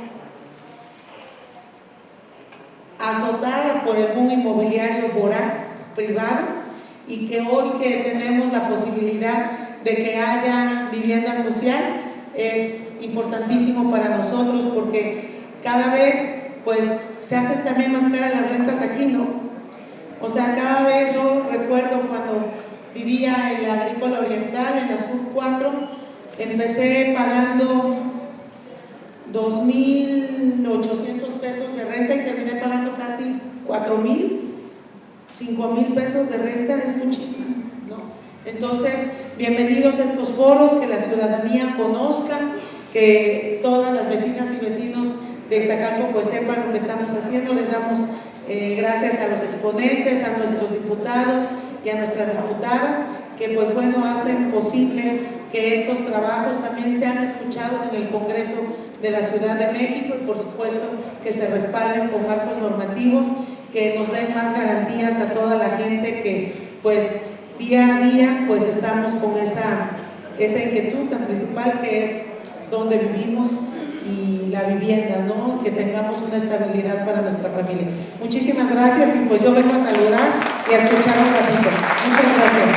azotada por el boom inmobiliario voraz privado y que hoy que tenemos la posibilidad de que haya vivienda social es importantísimo para nosotros porque cada vez pues se hacen también más caras las rentas aquí, ¿no? O sea, cada vez yo recuerdo cuando vivía en la Agrícola Oriental, en la Sur 4, empecé pagando 2,800 pesos de renta y terminé pagando casi 4,000, 5,000 pesos de renta, es muchísimo, ¿no? Entonces, bienvenidos a estos foros, que la ciudadanía conozca, que todas las vecinas y vecinos de Iztacalco pues sepan lo que estamos haciendo. Les damos gracias a los exponentes, a nuestros diputados y a nuestras diputadas, que pues bueno, hacen posible que estos trabajos también sean escuchados en el Congreso de la Ciudad de México y por supuesto que se respalden con marcos normativos que nos den más garantías a toda la gente que pues día a día pues estamos con esa inquietud tan principal que es donde vivimos y la vivienda, ¿no? Que tengamos una estabilidad para nuestra familia. Muchísimas gracias y pues yo vengo a saludar y a escuchar un ratito. Muchas gracias.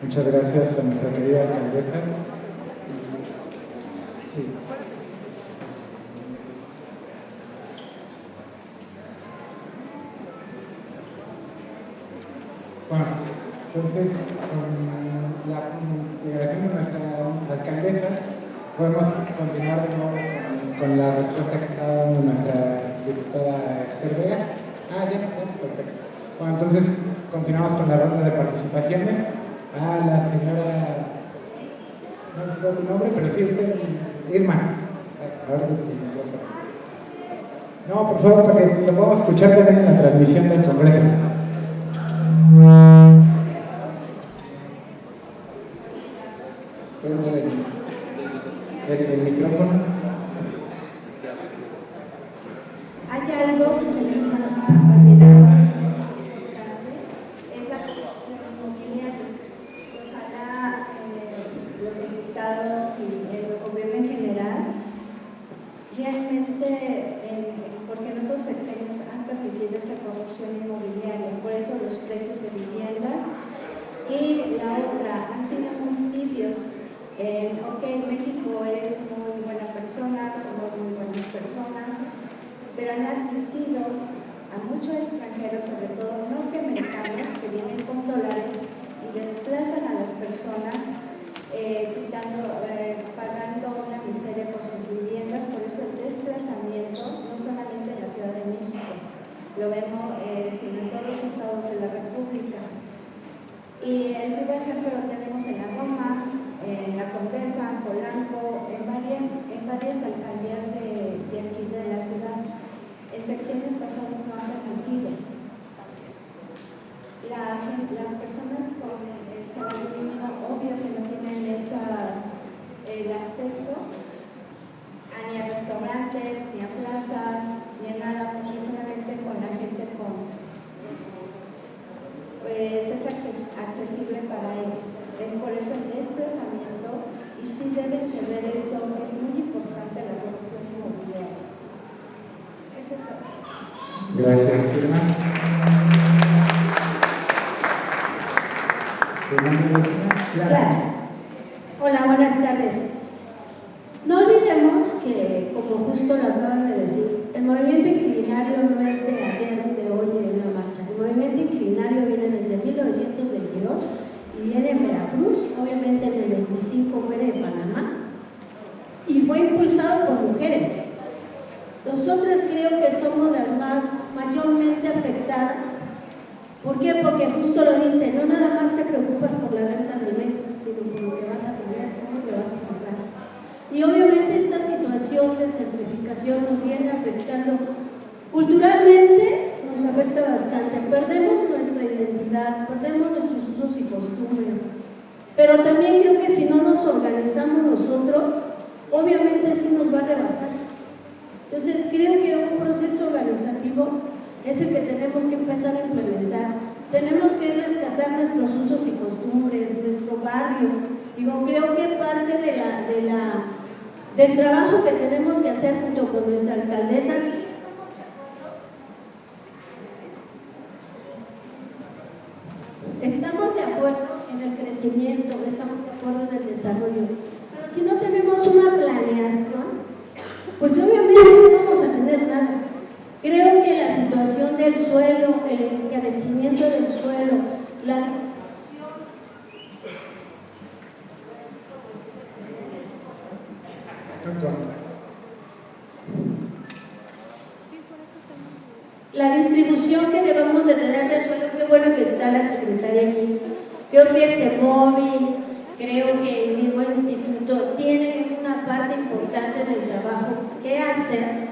Muchas gracias a nuestra querida alcaldesa. Sí. Bueno, entonces, con la integración de nuestra alcaldesa, podemos continuar de nuevo con el con la respuesta que está dando nuestra diputada Esther Vega. Perfecto. Bueno, entonces continuamos con la ronda de participaciones. A la señora, no recuerdo tu nombre, pero sí usted, Irma. Ahora tu micrófono. No, por favor, para que lo podamos escuchar también en la transmisión del Congreso. El micrófono. Hay algo que se les ha olvidado, es la corrupción inmobiliaria. Ojalá los diputados y el gobierno en general realmente, porque en otros sexenios han permitido esa corrupción inmobiliaria, por eso los precios de viviendas. Y la otra, han sido muy tibios. México es muy buena persona, somos muy buenas personas, pero han admitido a muchos extranjeros, sobre todo norteamericanos, que vienen con dólares y desplazan a las personas, pagando una miseria por sus viviendas. Por eso el desplazamiento, no solamente en la Ciudad de México, lo vemos sino en todos los estados de la República. Y el vivo ejemplo lo tenemos en la Roma, en la Condesa, en Polanco, en varias alcaldías de aquí de la ciudad. En sexenios pasados no han permitido. Las personas con el salario mínimo, obvio que no tienen el acceso ni a restaurantes, ni a plazas, ni a nada, porque solamente con la gente pues es accesible para ellos. Es por eso el desplazamiento, y sí deben de ver eso, que es muy importante, la corrupción inmobiliaria. ¿Qué es esto? Gracias, Irma. Claro. Hola, buenas tardes. No olvidemos que, como justo lo acaban de decir, el movimiento inquilinario no es de ayer ni de hoy ni de una marcha. El movimiento inquilinario viene desde 1922 y viene en Veracruz, obviamente en el 25 muere en Panamá, y fue impulsado por mujeres. Nosotras creo que somos las mayormente afectadas. ¿Por qué? Porque justo lo dice, no nada más te preocupas por la renta del mes, sino por lo que vas a comer, cómo te vas a comprar. Y obviamente esta situación de gentrificación nos viene afectando culturalmente, nos afecta bastante. Perdemos nuestra identidad, perdemos nuestros usos y costumbres. Pero también creo que si no nos organizamos nosotros, obviamente sí nos va a rebasar. Entonces creo que un proceso organizativo es el que tenemos que empezar a implementar. Tenemos que rescatar nuestros usos y costumbres, nuestro barrio. Creo que parte del trabajo que tenemos que hacer junto con nuestra alcaldesa, estamos de acuerdo en el crecimiento, estamos de acuerdo en el desarrollo, pero si no tenemos una planeación, pues obviamente no vamos a tener nada. Creo que la situación del suelo, el encarecimiento del suelo, la distribución que debemos de tener de suelo, qué bueno que está la secretaria aquí. Creo que CEMOVI, creo que el mismo instituto tiene una parte importante del trabajo que hacer.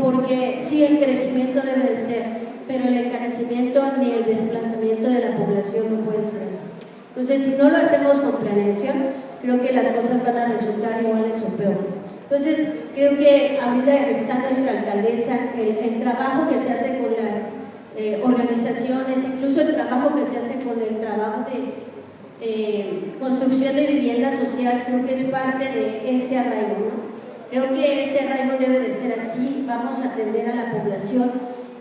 Porque sí, el crecimiento debe de ser, pero el encarecimiento ni el desplazamiento de la población no puede ser así. Entonces, si no lo hacemos con planeación, creo que las cosas van a resultar iguales o peores. Entonces, creo que ahorita está nuestra alcaldesa, el trabajo que se hace con las organizaciones, incluso el trabajo que se hace con el trabajo de construcción de vivienda social, creo que es parte de ese arraigo, ¿no? Creo que ese arraigo debe de ser así. Vamos a atender a la población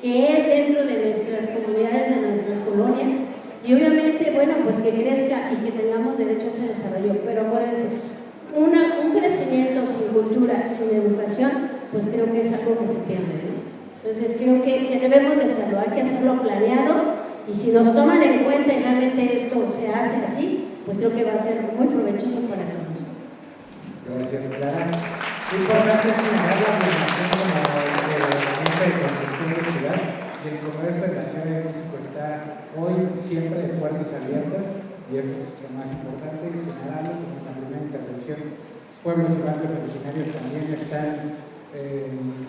que es dentro de nuestras comunidades, de nuestras colonias, y obviamente, pues que crezca y que tengamos derecho a ese desarrollo. Pero acuérdense, un crecimiento sin cultura, sin educación, pues creo que es algo que se pierde, ¿no? Entonces creo que debemos de hacerlo, hay que hacerlo planeado, y si nos toman en cuenta y realmente esto se hace así, pues creo que va a ser muy provechoso para todos. Gracias, Clara. Importante señalar la relación con la Junta de Construcción de Ciudad y el Congreso de la Ciudad de México está hoy siempre de puertas abiertas y eso es lo más importante, señalarlo como en la primera intervención. Pueblos y bandos originarios también están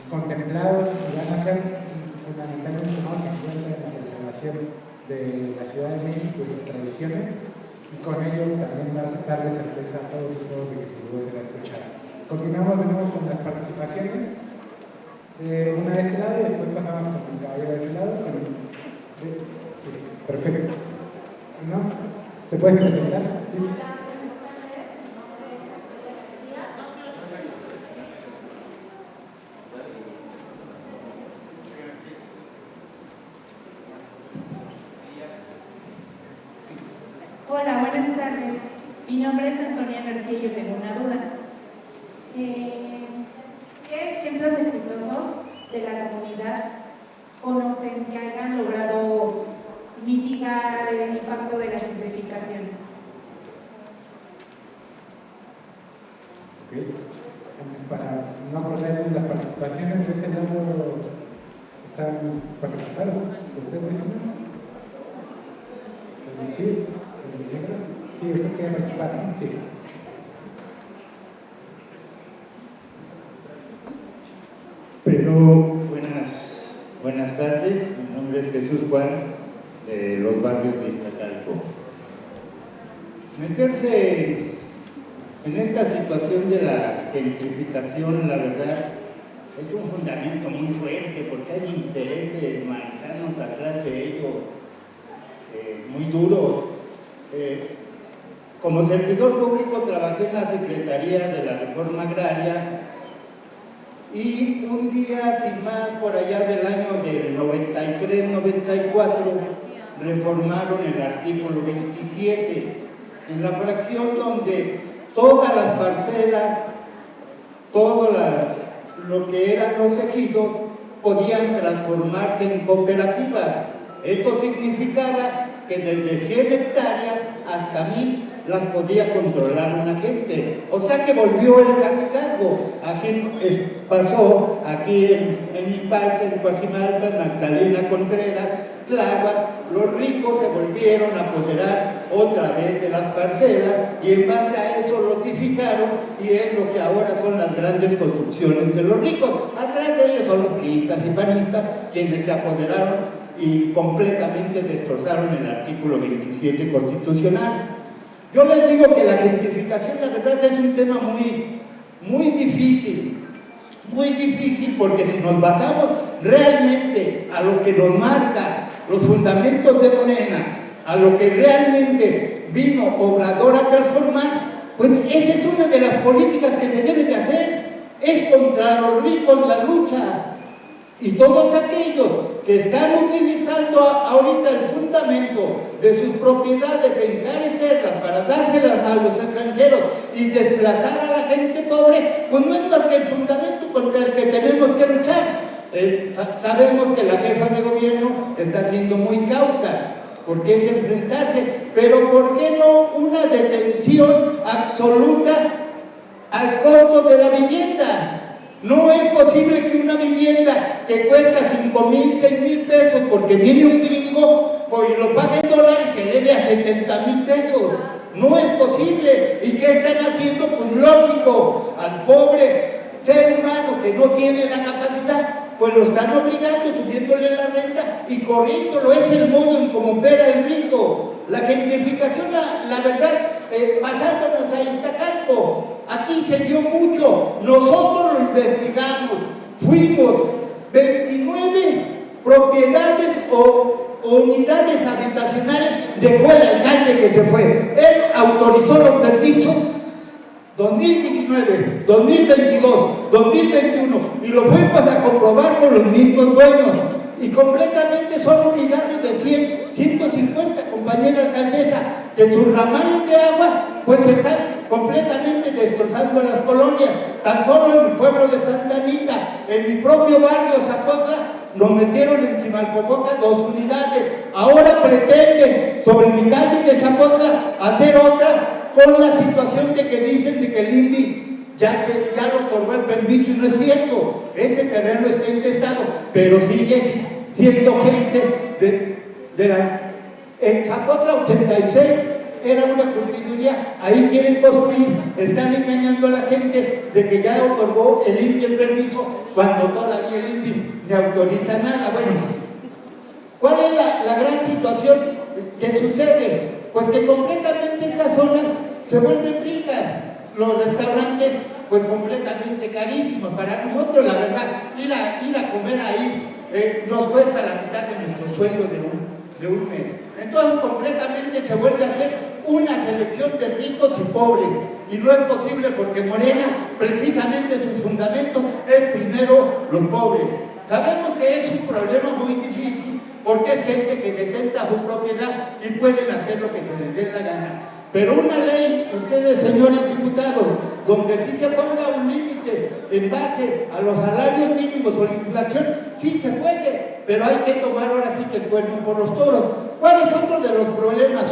contemplados y van a ser fundamentalmente tomados en cuenta en la preservación de la Ciudad de México y sus tradiciones, y con ello también va a darle certeza a todos y todos de que su voz será escuchada. Continuamos de nuevo con las participaciones. Una de este lado y después pasamos con el caballero de ese lado. Sí, perfecto. ¿No? ¿Te puedes presentar? Sí. Hola, buenas tardes. Mi nombre es Antonia García y yo tengo una duda. ¿Qué ejemplos exitosos de la comunidad conocen que hayan logrado mitigar el impacto de la gentrificación? Ok. Entonces, para no acordar las participaciones de ese lado, ¿están participados? ¿Ustedes dicen? Sí. Sí, usted quiere participar, ¿no? Sí. Pero buenas tardes, mi nombre es Jesús Juan, de los barrios de Iztacalco. Meterse en esta situación de la gentrificación, la verdad, es un fundamento muy fuerte porque hay intereses manzanos atrás de ello, muy duros. Como servidor público trabajé en la Secretaría de la Reforma Agraria y un día, sin más, por allá del año del 93-94, reformaron el artículo 27, en la fracción donde todas las parcelas, todo lo que eran los ejidos, podían transformarse en cooperativas. Esto significaba que desde 100 hectáreas hasta 1000 las podía controlar una gente. O sea que volvió el cacicazgo. Así pasó aquí en Ipalca, en Coajimalpa, en Magdalena Contreras, Tláhuac. Los ricos se volvieron a apoderar otra vez de las parcelas y en base a eso lotificaron, y es lo que ahora son las grandes construcciones de los ricos. Atrás de ellos son los priistas y panistas quienes se apoderaron y completamente destrozaron el artículo 27 constitucional. Yo les digo que la gentrificación, la verdad, es un tema muy difícil porque si nos basamos realmente a lo que nos marca los fundamentos de Morena, a lo que realmente vino Obrador a transformar, pues esa es una de las políticas que se debe de hacer, es contra los ricos la lucha. Y todos aquellos que están utilizando ahorita el fundamento de sus propiedades, encarecerlas para dárselas a los extranjeros y desplazar a la gente pobre, pues no es más que el fundamento contra el que tenemos que luchar. Sabemos que la jefa de gobierno está siendo muy cauta, porque es enfrentarse, pero ¿por qué no una detención absoluta al costo de la vivienda? No es posible que una vivienda que cuesta 5,000, 6,000 pesos porque viene un gringo y lo paga en dólares, se eleve a 70,000 pesos. No es posible. ¿Y qué están haciendo? Pues lógico, al pobre ser humano que no tiene la capacidad, pues lo están obligando, subiéndole la renta y corriéndolo. Es el modo en cómo opera el rico. La gentrificación, la verdad, pasándonos a Iztacalco, aquí se dio mucho, nosotros lo investigamos, fuimos 29 propiedades o unidades habitacionales, dejó el alcalde que se fue, él autorizó los permisos 2019, 2022, 2021 y lo fuimos a comprobar con los mismos dueños y completamente son unidades de 100, 150, compañera alcaldesa, que sus ramales de agua pues están completamente destrozando las colonias. Tan solo en mi pueblo de Santa Anita, en mi propio barrio Zapotla, nos metieron en Chimalpopoca 2 unidades. Ahora pretenden sobre mi calle de Zapotla hacer otra, con la situación de que dicen de que el INDI ya lo otorgó el permiso, y no es cierto, ese terreno está intestado, pero sigue siendo gente de la... En Zapotla 86 era una curtiduría, ahí quieren construir, están engañando a la gente de que ya otorgó el INPI el permiso, cuando todavía el INPI ni autoriza nada. Bueno, ¿cuál es la gran situación que sucede? Pues que completamente estas zonas se vuelven ricas, los restaurantes pues completamente carísimos. Para nosotros, la verdad, ir a comer ahí nos cuesta la mitad de nuestro sueldo de un mes. Entonces completamente se vuelve a hacer una selección de ricos y pobres, y no es posible porque Morena, precisamente su fundamento es primero los pobres. Sabemos que es un problema muy difícil porque es gente que detenta su propiedad y pueden hacer lo que se les dé la gana. Pero una ley, ustedes señores diputados, donde sí se ponga un límite en base a los salarios mínimos o la inflación, sí se puede, pero hay que tomar ahora sí que el cuerno por los toros. ¿Cuál es otro de los problemas?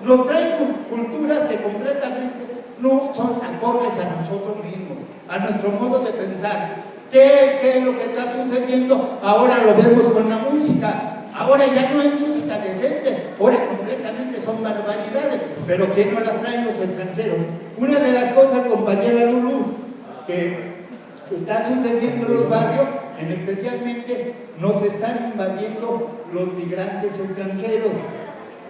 Nos traen culturas que completamente no son acordes a nosotros mismos, a nuestro modo de pensar. ¿Qué es lo que está sucediendo? Ahora lo vemos con la música. Ahora ya no es música decente, ahora completamente son barbaridades, pero ¿quién no las traen los extranjeros? Una de las cosas, compañera Lulú, que está sucediendo en los barrios, especialmente nos están invadiendo los migrantes extranjeros,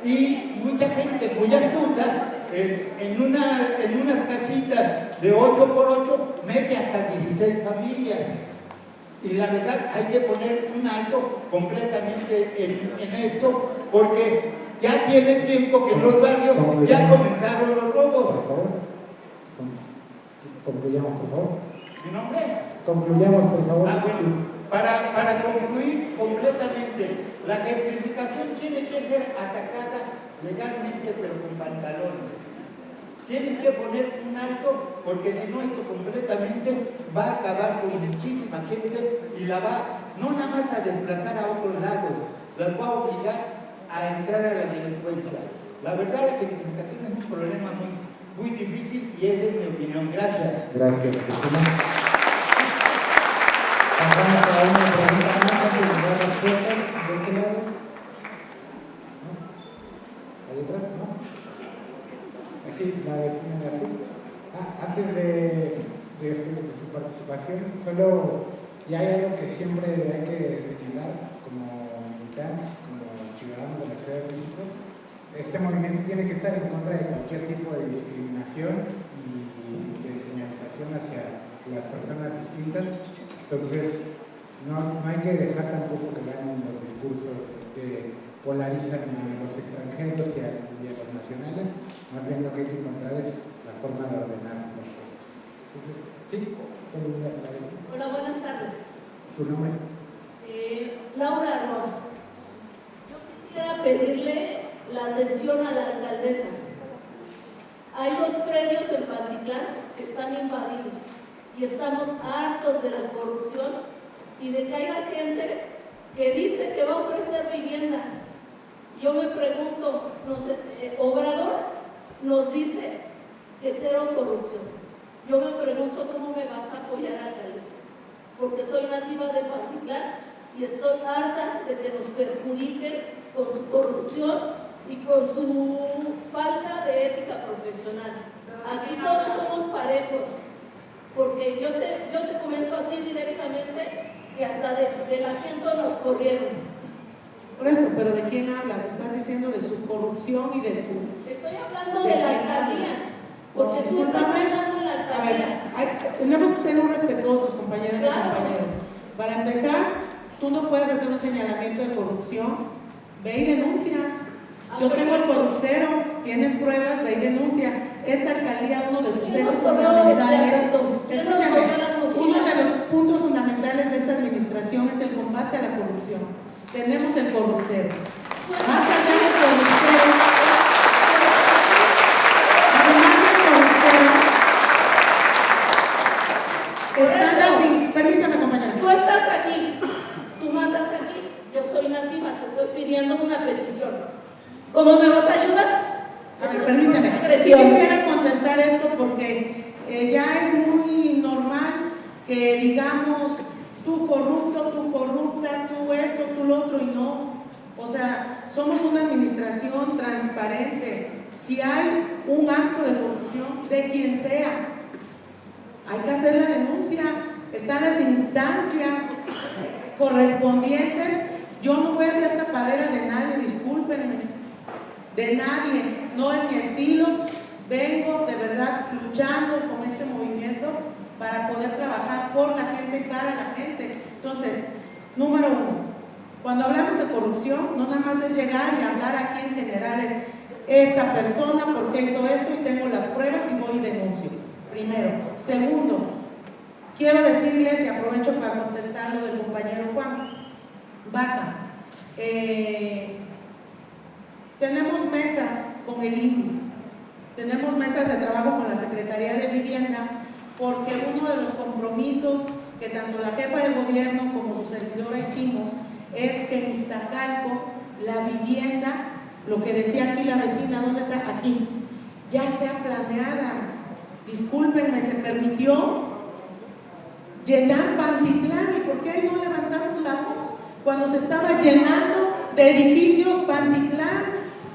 y mucha gente muy astuta en unas casitas de 8x8 mete hasta 16 familias. Y la verdad hay que poner un alto completamente en esto, porque ya tiene tiempo que en los barrios ya comenzaron los robos. Por favor. Concluyamos, por favor. ¿Mi nombre? Concluyamos, por favor. Bueno, para concluir completamente, la gentrificación tiene que ser atacada legalmente, pero con pantalones. Tienen que poner un alto, porque si no, esto completamente va a acabar con muchísima gente y la va no nada más a desplazar a otro lado, las va a obligar a entrar a la delincuencia. La verdad, la gentrificación es un problema muy difícil, y esa es mi opinión. Gracias. Gracias, Cristina. Pasamos a una pregunta más antes de dar respuestas de este lado. ¿No? ¿Ahí atrás? ¿No? Sí, la vecina de azul. Antes de su participación, solo ya hay algo que siempre hay que señalar como militantes, como ciudadanos de la Ciudad de México. Este movimiento tiene que estar en contra de cualquier tipo de discriminación y de señalización hacia las personas distintas. Entonces, no hay que dejar tampoco que ganen los discursos que polarizan a los extranjeros y a los nacionales. Más bien lo que hay que encontrar es la forma de ordenar las cosas. Entonces, sí, hola, buenas tardes. ¿Tu nombre? Laura Arroba. Yo quisiera pedirle la atención a la alcaldesa. Hay 2 predios en Pantitlán que están invadidos y estamos hartos de la corrupción y de que haya gente que dice que va a ofrecer vivienda. Yo me pregunto, Obrador nos dice que cero corrupción. Yo me pregunto cómo me vas a apoyar, alcaldesa, porque soy nativa de Pantitlán y estoy harta de que nos perjudiquen con su corrupción y con su falta de ética profesional. Aquí todos somos parejos, porque yo te comento a ti directamente que hasta del asiento nos corrieron. Por esto, pero ¿de quién hablas? Estás diciendo de su corrupción y de su... Estoy hablando de la alcaldía, porque tú estás mandando en la alcaldía. A ver, tenemos que ser muy respetuosos, compañeras y compañeros. Para empezar, tú no puedes hacer un señalamiento de corrupción, ve y denuncia. Yo tengo el corrupcero, tienes pruebas, ve y denuncia. Esta alcaldía, uno de sus ejes fundamentales, escúchame, uno de los puntos fundamentales de esta administración es el combate a la corrupción. Tenemos el corrupcero. Más allá del corrupcero, además del corrupcero, permítame, compañera. Tú estás aquí, tú mandas aquí, yo soy nativa, te estoy pidiendo una petición. ¿Cómo me vas a ayudar? A ver, permítame. Quisiera contestar esto porque ya es muy que digamos tú corrupto, tú corrupta, tú esto, tú lo otro, y no. O sea, somos una administración transparente. Si hay un acto de corrupción, de quien sea, hay que hacer la denuncia. Están las instancias correspondientes. Yo no voy a ser tapadera de nadie, discúlpenme, de nadie, no es mi estilo. Vengo de verdad luchando con este movimiento para poder trabajar por la gente y para la gente. Entonces, número uno, cuando hablamos de corrupción, no nada más es llegar y hablar aquí en general, es esta persona porque hizo esto y tengo las pruebas y voy y denuncio. Primero. Segundo, quiero decirles, y aprovecho para contestar lo del compañero Juan Vaca, tenemos mesas con el INVI, tenemos mesas de trabajo con la Secretaría de Vivienda, porque uno de los compromisos que tanto la jefa de gobierno como su servidora hicimos es que en Iztacalco la vivienda, lo que decía aquí la vecina, ¿dónde está? Aquí, ya sea planeada. Discúlpenme, se permitió llenar Pantitlán, ¿y por qué ahí no levantamos la voz? Cuando se estaba llenando de edificios Pantitlán,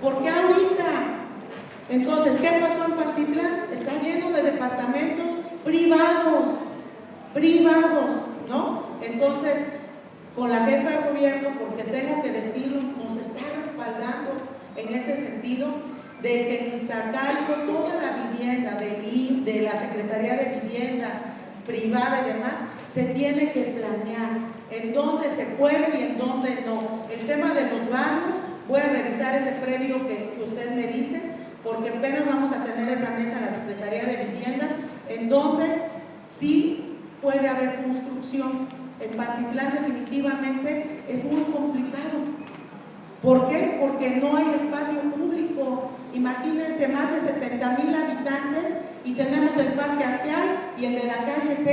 ¿por qué ahorita? Entonces, ¿qué pasó en Pantitlán? Está lleno de departamentos privados, ¿no? Entonces, con la jefa de gobierno, porque tengo que decirlo, nos está respaldando en ese sentido de que en Iztacalco toda la vivienda de la Secretaría de Vivienda privada y demás, se tiene que planear en dónde se puede y en dónde no. El tema de los baños, voy a revisar ese predio que usted me dice, porque apenas vamos a tener esa mesa en la Secretaría de Vivienda, en donde sí puede haber construcción. En Pantitlán definitivamente es muy complicado. ¿Por qué? Porque no hay espacio público. Imagínense, más de 70,000 habitantes y tenemos el Parque Arteal y el de la calle 6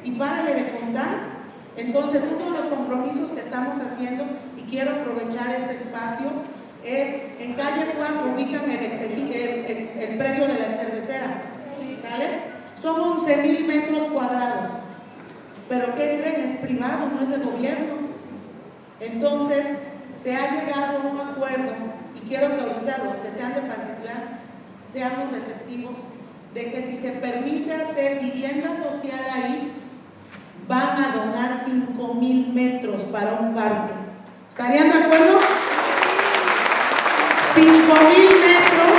y párale de contar. Entonces, uno de los compromisos que estamos haciendo, y quiero aprovechar este espacio, es en calle 4 ubican el predio de la excervecera, ¿sale? Son 11,000 metros cuadrados, pero ¿qué creen? Es privado, no es del gobierno. Entonces, se ha llegado a un acuerdo, y quiero que ahorita los que sean de Pantitlán seamos receptivos, de que si se permite hacer vivienda social ahí, van a donar 5,000 metros para un parque. ¿Estarían de acuerdo? 5,000 metros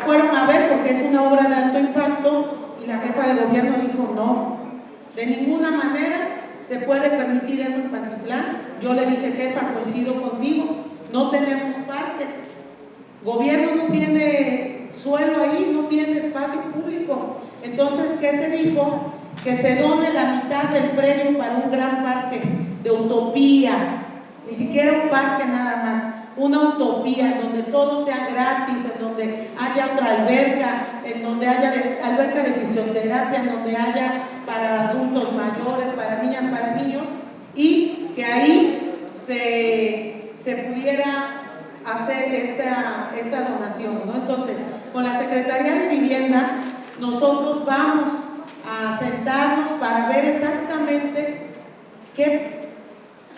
fueron a ver porque es una obra de alto impacto y la jefa de gobierno dijo no, de ninguna manera se puede permitir eso en Pantitlán. Yo le dije, jefa, coincido contigo, no tenemos parques, gobierno no tiene suelo ahí, no tiene espacio público. Entonces, ¿qué se dijo? Que se done la mitad del predio para un gran parque de utopía, ni siquiera un parque nada más, una utopía en donde todo sea gratis, en donde haya otra alberca, en donde haya alberca de fisioterapia, en donde haya para adultos mayores, para niñas, para niños, y que ahí se pudiera hacer esta donación, ¿no? Entonces, con la Secretaría de Vivienda, nosotros vamos a sentarnos para ver exactamente qué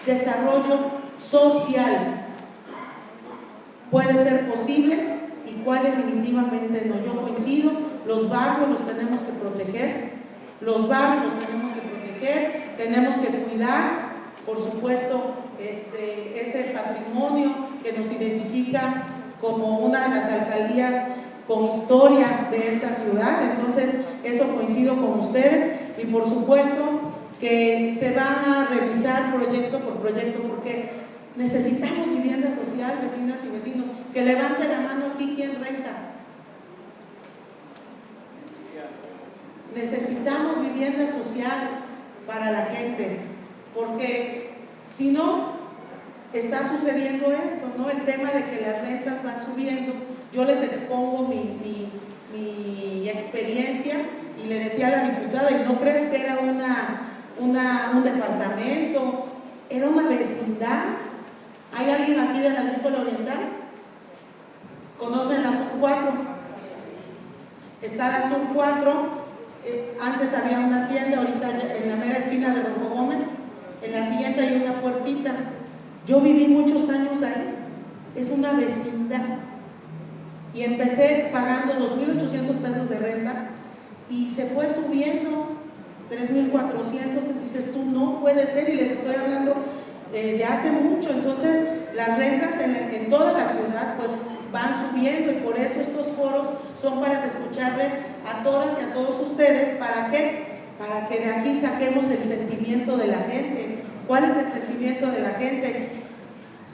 desarrollo social puede ser posible y cuál definitivamente no. Yo coincido, los barrios los tenemos que proteger, tenemos que cuidar, por supuesto, ese patrimonio que nos identifica como una de las alcaldías con historia de esta ciudad. Entonces, eso coincido con ustedes, y por supuesto que se van a revisar proyecto por proyecto, porque necesitamos vivienda social, vecinas y vecinos. Que levante la mano aquí quien renta. Necesitamos vivienda social para la gente, porque si no, está sucediendo esto, ¿no? El tema de que las rentas van subiendo. Yo les expongo mi experiencia, y le decía a la diputada, y no crees que era un departamento, era una vecindad. ¿Hay alguien aquí de la Agrícola Oriental? ¿Conocen la Sur 4? Está la Sur 4, Antes había una tienda, ahorita en la mera esquina de Rojo Gómez, en la siguiente hay una puertita. Yo viví muchos años ahí, es una vecindad. Y empecé pagando 2,800 pesos de renta y se fue subiendo 3,400. Te dices tú, no puede ser, y les estoy hablando de hace mucho. Entonces las rentas en toda la ciudad pues van subiendo, y por eso estos foros son para escucharles a todas y a todos ustedes. ¿Para qué? Para que de aquí saquemos el sentimiento de la gente. ¿Cuál es el sentimiento de la gente?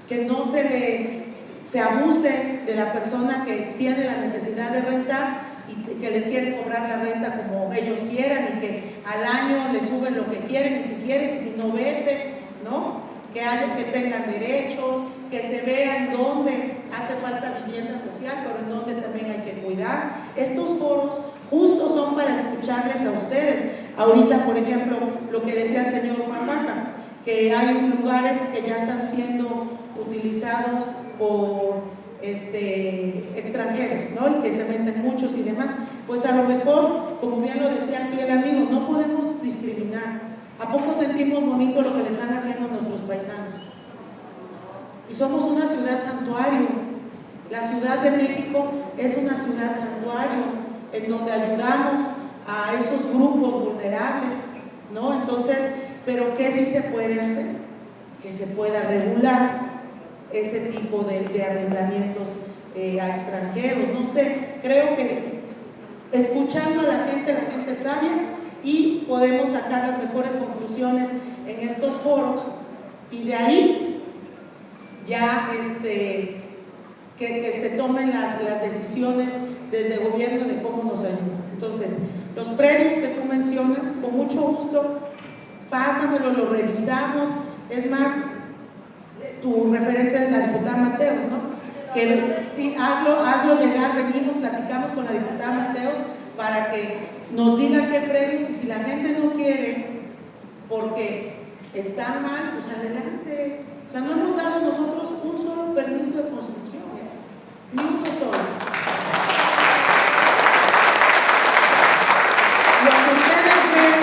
Que no se abuse de la persona que tiene la necesidad de rentar y que les quieren cobrar la renta como ellos quieran, y que al año les suben lo que quieren, y si quieres, y si no, vete, ¿no? Que tengan derechos, que se vea en dónde hace falta vivienda social, pero en dónde también hay que cuidar. Estos foros justo son para escucharles a ustedes. Ahorita, por ejemplo, lo que decía el señor Juan Baca, que hay lugares que ya están siendo utilizados por extranjeros, ¿no? Y que se venden muchos y demás. Pues a lo mejor, como bien lo decía aquí el amigo, no podemos discriminar. ¿A poco sentimos bonito lo que le están haciendo a nuestros paisanos? Y somos una ciudad santuario. La Ciudad de México es una ciudad santuario en donde ayudamos a esos grupos vulnerables, ¿no? Entonces, ¿pero qué sí se puede hacer? Que se pueda regular ese tipo de arrendamientos a extranjeros. No sé, creo que escuchando a la gente sabia, y podemos sacar las mejores conclusiones en estos foros, y de ahí ya que se tomen las decisiones desde el gobierno de cómo nos ayudan. Entonces, los predios que tú mencionas, con mucho gusto, pásamelo, lo revisamos. Es más, tu referente es la diputada Mateos, ¿no? Que hazlo llegar, venimos, platicamos con la diputada Mateos para que nos diga qué predios, y si la gente no quiere porque está mal, pues adelante. O sea, no hemos dado nosotros un solo permiso de construcción, ni uno solo. Lo que ustedes ven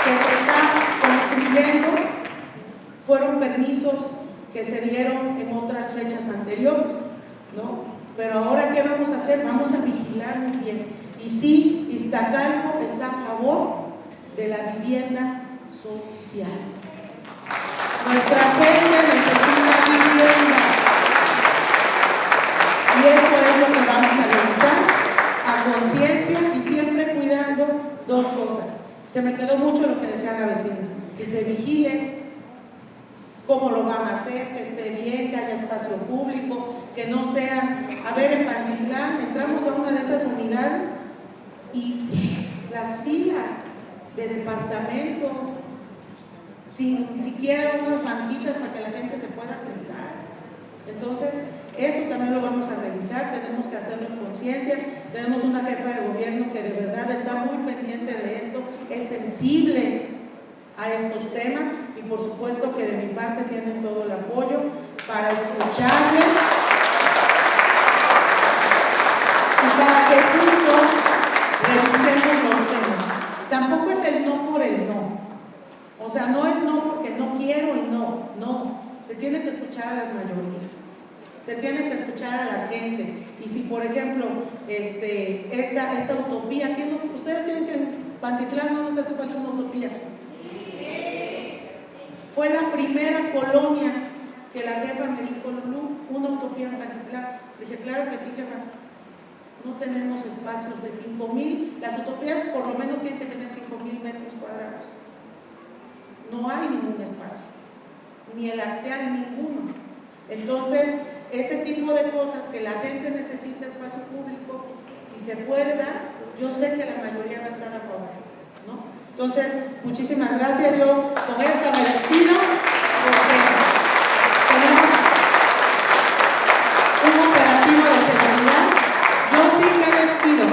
que se está construyendo fueron permisos que se dieron en otras fechas anteriores, ¿no? Pero ahora, ¿qué vamos a hacer? Vamos a vigilar muy bien. Y sí, Iztacalco está a favor de la vivienda social. Nuestra gente necesita vivienda. Y eso es lo que vamos a realizar a conciencia, y siempre cuidando dos cosas. Se me quedó mucho lo que decía la vecina, que se vigile cómo lo van a hacer, que esté bien, que haya espacio público, que no sea, a ver, en Pantitlán entramos a una de esas unidades y las filas de departamentos, sin siquiera unas banquitas para que la gente se pueda sentar. Entonces, eso también lo vamos a revisar, tenemos que hacerlo en conciencia. Tenemos una jefa de gobierno que de verdad está muy pendiente de esto, es sensible a estos temas, y por supuesto que de mi parte tienen todo el apoyo para escucharles y para que juntos revisemos los temas. Tampoco es el no por el no, o sea, no es no porque no quiero y no, se tiene que escuchar a las mayorías, se tiene que escuchar a la gente. Y si, por ejemplo, esta utopía, ¿ustedes creen que en Pantitlán no nos hace falta una utopía? Fue la primera colonia que la jefa me dijo, Lulú, una utopía en Pantitlán. Le dije, claro que sí, jefa. No tenemos espacios de 5,000, las utopías por lo menos tienen que tener 5,000 metros cuadrados. No hay ningún espacio, ni el Acteal, ninguno. Entonces, ese tipo de cosas que la gente necesita espacio público, si se puede dar, yo sé que la mayoría va a estar a favor, ¿no? Entonces, muchísimas gracias. Yo con esta me despido porque tenemos un operativo de seguridad. Yo sí que les pido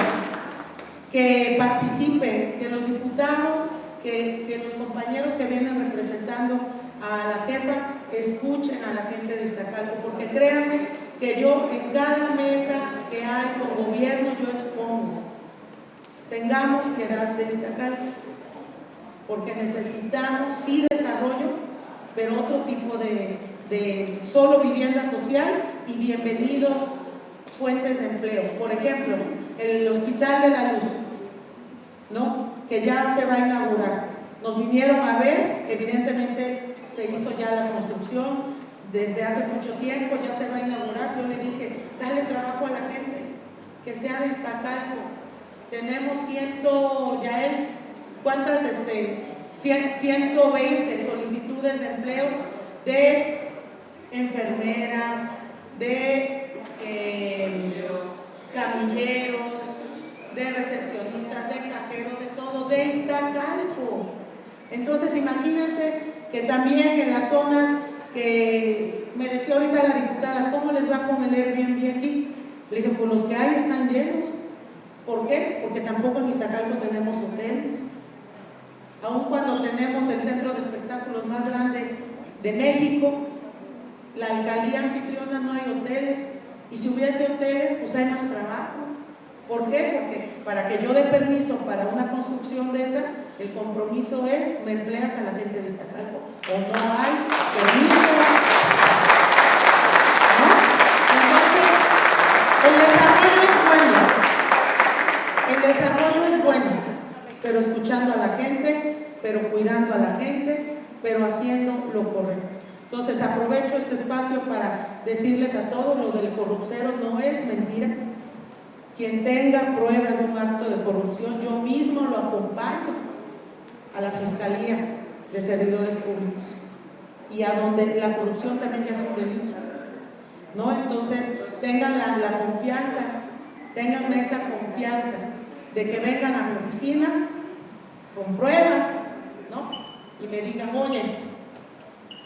que participen, que los diputados, que los compañeros que vienen representando a la jefa escuchen a la gente de Iztacalco, porque créanme que yo en cada mesa que hay con gobierno yo expongo. tengamos piedad de Iztacalco, porque necesitamos sí desarrollo, pero otro tipo de solo vivienda social y bienvenidos fuentes de empleo. Por ejemplo, el Hospital de la Luz, ¿no?, que ya se va a inaugurar. Nos vinieron a ver, evidentemente se hizo ya la construcción desde hace mucho tiempo, ya se va a inaugurar. Yo le dije, dale trabajo a la gente, que sea de Iztacalco. Tenemos ¿cuántas? 120 solicitudes de empleos de enfermeras, de camilleros, de recepcionistas, de cajeros, de todo, de Iztacalco. Entonces imagínense que también en las zonas que me decía ahorita la diputada, ¿cómo les va con el Airbnb aquí? Le dije, pues los que hay están llenos. ¿Por qué? Porque tampoco en Iztacalco tenemos hoteles. Aun cuando tenemos el centro de espectáculos más grande de México, la alcaldía anfitriona, no hay hoteles. Y si hubiese hoteles, pues hay más trabajo. ¿Por qué? Porque para que yo dé permiso para una construcción de esa, el compromiso es, me empleas a la gente de Iztacalco, o no hay permiso. ¿No? Entonces, el desarrollo es bueno, pero escuchando a la gente, pero cuidando a la gente, pero haciendo lo correcto. Entonces aprovecho este espacio para decirles a todos, lo del corrupcero no es mentira. Quien tenga pruebas de un acto de corrupción, yo mismo lo acompaño a la Fiscalía de Servidores Públicos, y a donde la corrupción también ya es un delito, ¿no? Entonces tengan la confianza, tengan esa confianza de que vengan a mi oficina con pruebas, ¿no?, y me digan, oye,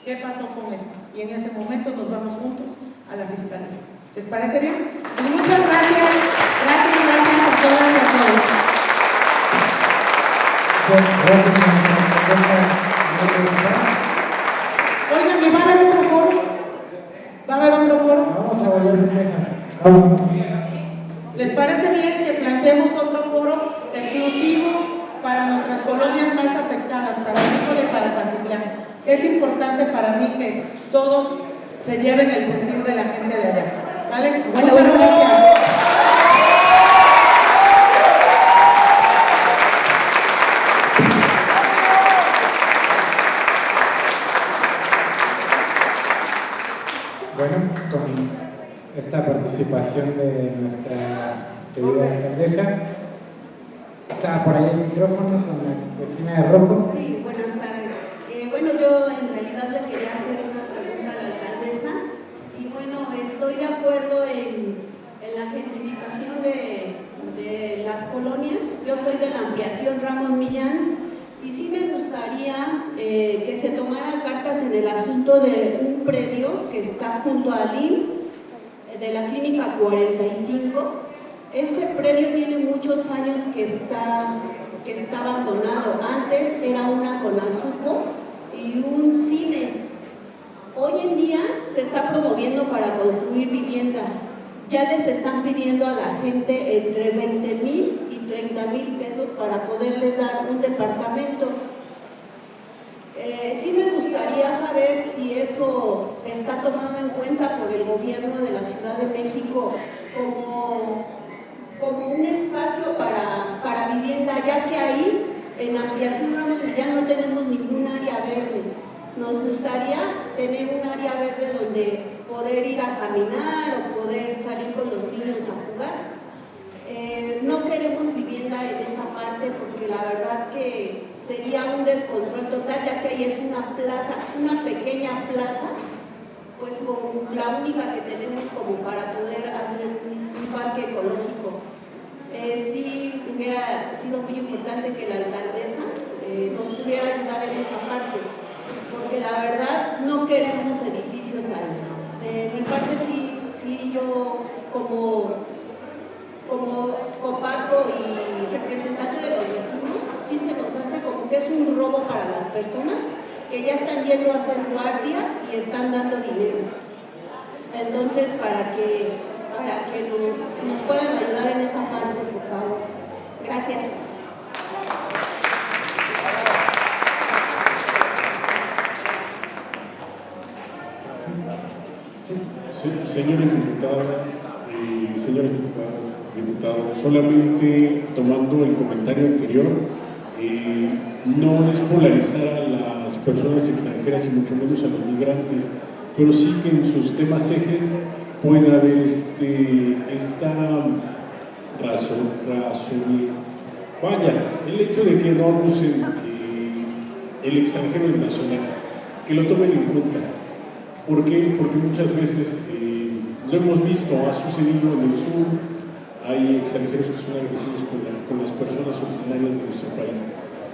¿qué pasó con esto? Y en ese momento nos vamos juntos a la Fiscalía. ¿Les parece bien? Y muchas gracias a todas y a todos. Oigan, ¿y va a haber otro foro? ¿Va a haber otro foro? Vamos a volver mesas. ¿Les parece bien que planteemos otro foro exclusivo para nuestras colonias más afectadas, para Híjole y para Pantitlán? Es importante para mí que todos se lleven el sentir de la gente de allá. ¿Vale? Muchas gracias. Bueno, con esta participación de nuestra querida alcaldesa, está por ahí el micrófono con la vecina de Rojo. Sí, buenas tardes. Bueno, yo en realidad le quería hacer una pregunta a la alcaldesa, y bueno, estoy de acuerdo en la gentrificación de las colonias. Yo soy de la ampliación Ramos Millán, y sí me gustaría que se tomara cartas en el asunto de un predio que está junto al IMSS, de la Clínica 45. Este predio tiene muchos años que está abandonado. Antes era una Conazupo y un cine. Hoy en día se está promoviendo para construir vivienda. Ya les están pidiendo a la gente entre 20,000 y 30,000 pesos para poderles dar un departamento. Sí me gustaría saber si eso está tomado en cuenta por el gobierno de la Ciudad de México como un espacio para vivienda, ya que ahí en Ampliación Ramos Millán no tenemos ningún área verde. Nos gustaría tener un área verde donde poder ir a caminar o poder salir con los niños a jugar. No queremos vivienda en esa parte porque la verdad que sería un descontrol total, ya que ahí es una plaza, una pequeña plaza, pues como la única que tenemos como para poder hacer un parque ecológico. Sí hubiera sido muy importante que la alcaldesa nos pudiera ayudar en esa parte, porque la verdad no queremos edificios ahí. De mi parte sí yo como copaco y representante de los vecinos, sí se nos hace como que es un robo para las personas que ya están yendo a hacer guardias y están dando dinero. Entonces, para que nos puedan ayudar en esa parte, por favor. Gracias. Señores diputadas y señores diputados, solamente tomando el comentario anterior, no es polarizar a las personas extranjeras y mucho menos a los migrantes, pero sí que en sus temas ejes pueda haber esta razón, vaya, el hecho de que no usen el extranjero y el nacional, que lo tomen en cuenta. ¿Por qué? Porque muchas veces lo hemos visto, ha sucedido en el sur, hay extranjeros que son agresivos con las personas originarias de nuestro país.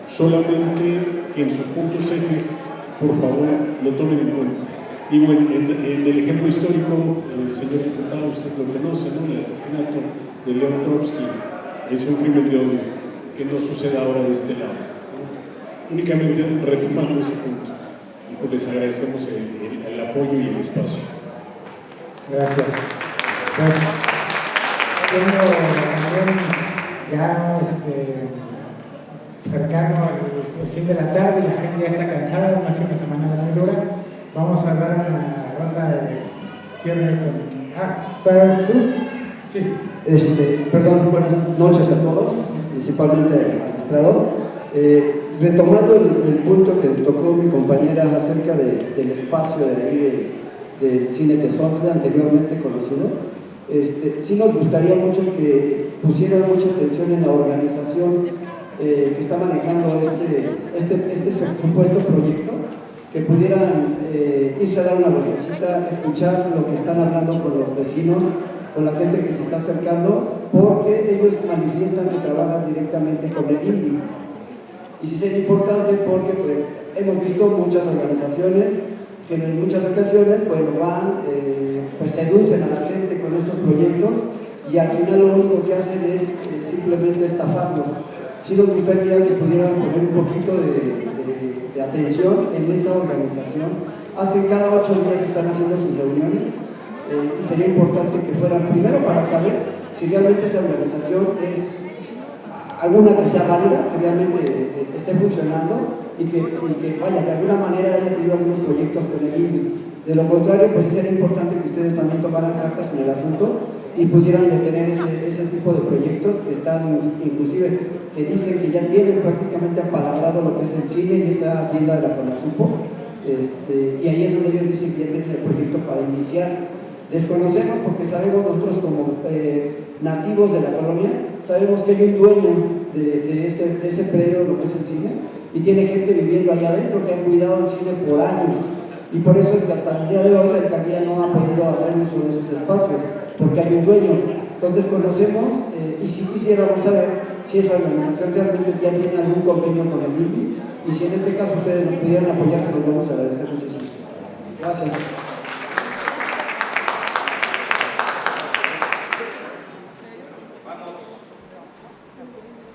Solamente que en sus puntos ejes, por favor, lo tomen en cuenta. Digo, en el ejemplo histórico, señor diputado, usted lo conoce, ¿no? El asesinato de León Trotsky es un crimen de odio, que no suceda ahora de este lado. Únicamente retomando ese punto. Y pues les agradecemos el apoyo y el espacio. Gracias. Pues, tengo también ya cercano el fin de la tarde y la gente ya está cansada, ha sido una semana muy dura. Vamos a dar una ronda de cierre con... ¿tú? Sí. Perdón, buenas noches a todos, principalmente al administrador. Retomando el punto que tocó mi compañera acerca del espacio de ahí del Cine Tezontle, anteriormente conocido, sí nos gustaría mucho que pusieran mucha atención en la organización que está manejando este supuesto proyecto, que pudieran irse a dar una vueltecita, escuchar lo que están hablando con los vecinos, con la gente que se está acercando, porque ellos manifiestan que trabajan directamente con el INVI. Y sí sería importante porque pues, hemos visto muchas organizaciones que en muchas ocasiones van, pues seducen a la gente con estos proyectos y al final lo único que hacen es simplemente estafarlos. Sí nos gustaría que pudieran poner un poquito de atención en esta organización. Cada 8 días están haciendo sus reuniones y sería importante que fueran primero para saber si realmente esa organización es alguna que sea válida, que realmente esté funcionando y que vaya, de alguna manera haya tenido algunos proyectos con el INVI. De lo contrario, pues sí sería importante que ustedes también tomaran cartas en el asunto y pudieran detener ese tipo de proyectos que están, inclusive, que dicen que ya tienen prácticamente apalabrado lo que es el cine y esa tienda de la Conasupo, y ahí es donde ellos dicen que ya tienen el proyecto para iniciar. Desconocemos porque sabemos nosotros como nativos de la colonia, sabemos que hay un dueño de ese predio, lo que es el cine, y tiene gente viviendo allá adentro que han cuidado el cine por años, y por eso es que hasta el día de hoy la alcaldía no ha podido hacer uso de esos espacios, porque hay un dueño. Entonces conocemos y si quisiéramos saber si esa organización realmente ya tiene algún convenio con el INVI, y si en este caso ustedes nos pudieran apoyar, se los vamos a agradecer muchísimo. Gracias.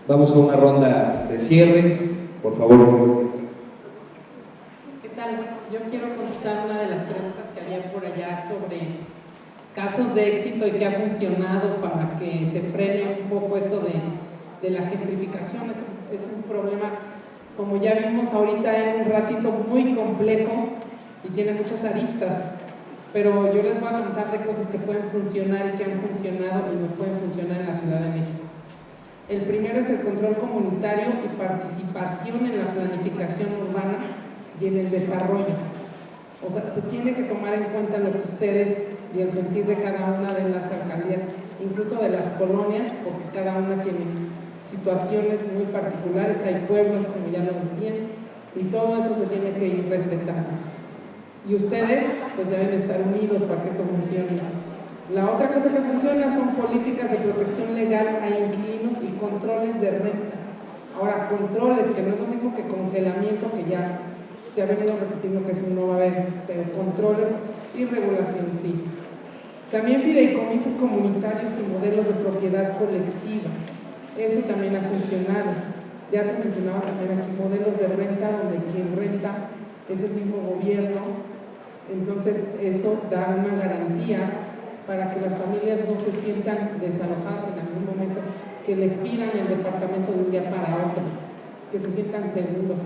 Vamos a una ronda de cierre, por favor. ¿Qué tal? Yo quiero contestar una de las preguntas que había por allá sobre casos de éxito y que ha funcionado para que se frene un poco esto de la gentrificación. Es un problema, como ya vimos ahorita, en un ratito muy complejo y tiene muchas aristas, pero yo les voy a contar de cosas que pueden funcionar y que han funcionado y nos pueden funcionar en la Ciudad de México. El primero es el control comunitario y participación en la planificación urbana y en el desarrollo. O sea, se tiene que tomar en cuenta lo que ustedes y el sentir de cada una de las alcaldías, incluso de las colonias, porque cada una tiene situaciones muy particulares, hay pueblos, como ya lo decían, y todo eso se tiene que ir respetando. Y ustedes, pues deben estar unidos para que esto funcione. La otra cosa que funciona son políticas de protección legal a inquilinos y controles de renta. Ahora, controles, que no es lo mismo que congelamiento, que ya se ha venido repitiendo que eso no va a haber, pero controles y regulación sí. También fideicomisos comunitarios y modelos de propiedad colectiva. Eso también ha funcionado. Ya se mencionaba también aquí modelos de renta, donde quien renta es el mismo gobierno. Entonces, eso da una garantía para que las familias no se sientan desalojadas en algún momento, que les pidan el departamento de un día para otro, que se sientan seguros.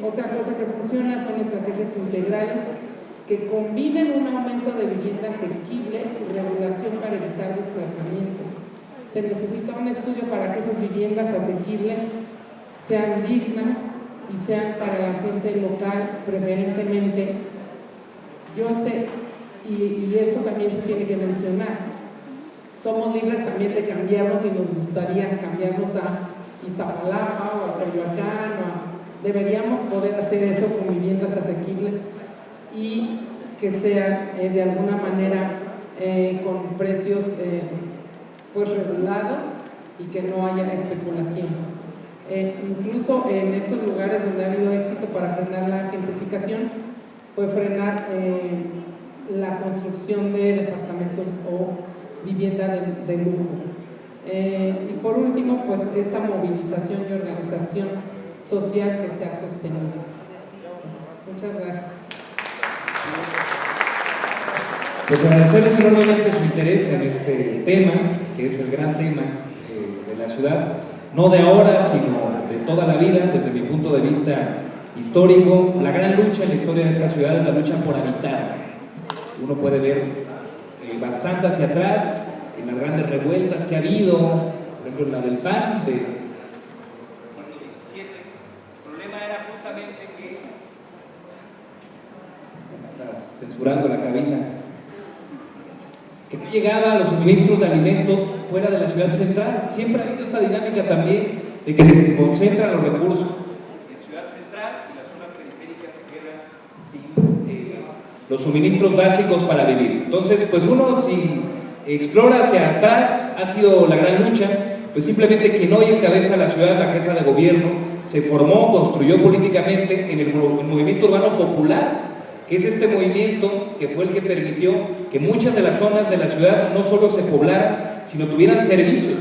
Otra cosa que funciona son estrategias integrales que combinen un aumento de vivienda asequible y regulación para evitar desplazamientos. Se necesita un estudio para que esas viviendas asequibles sean dignas y sean para la gente local preferentemente. Yo sé, y esto también se tiene que mencionar, somos libres también de cambiarnos y nos gustaría cambiarnos a Iztapalapa o a Coyoacán, deberíamos poder hacer eso con viviendas asequibles y que sean de alguna manera con precios pues regulados y que no haya especulación. Incluso en estos lugares donde ha habido éxito para frenar la gentrificación fue frenar la construcción de departamentos o vivienda de lujo. Y por último, pues esta movilización y organización social que sea sostenible. Muchas gracias. Pues agradecerles enormemente su interés en este tema, que es el gran tema de la ciudad, no de ahora, sino de toda la vida, desde mi punto de vista histórico. La gran lucha en la historia de esta ciudad es la lucha por habitar. Uno puede ver bastante hacia atrás, en las grandes revueltas que ha habido, por ejemplo en la del PAN, de siglo XVII. El problema era justamente que... Estás censurando la cabina. Que no llegaban los suministros de alimentos fuera de la ciudad central. Siempre ha habido esta dinámica también de que se concentran los recursos en ciudad central y la zona periférica se queda sin los suministros básicos para vivir. Entonces, pues uno, si explora hacia atrás, ha sido la gran lucha, pues simplemente quien hoy encabeza la ciudad, la jefa de gobierno, se formó, construyó políticamente en el movimiento urbano popular, que es este movimiento que fue el que permitió que muchas de las zonas de la ciudad no solo se poblaran, sino tuvieran servicios.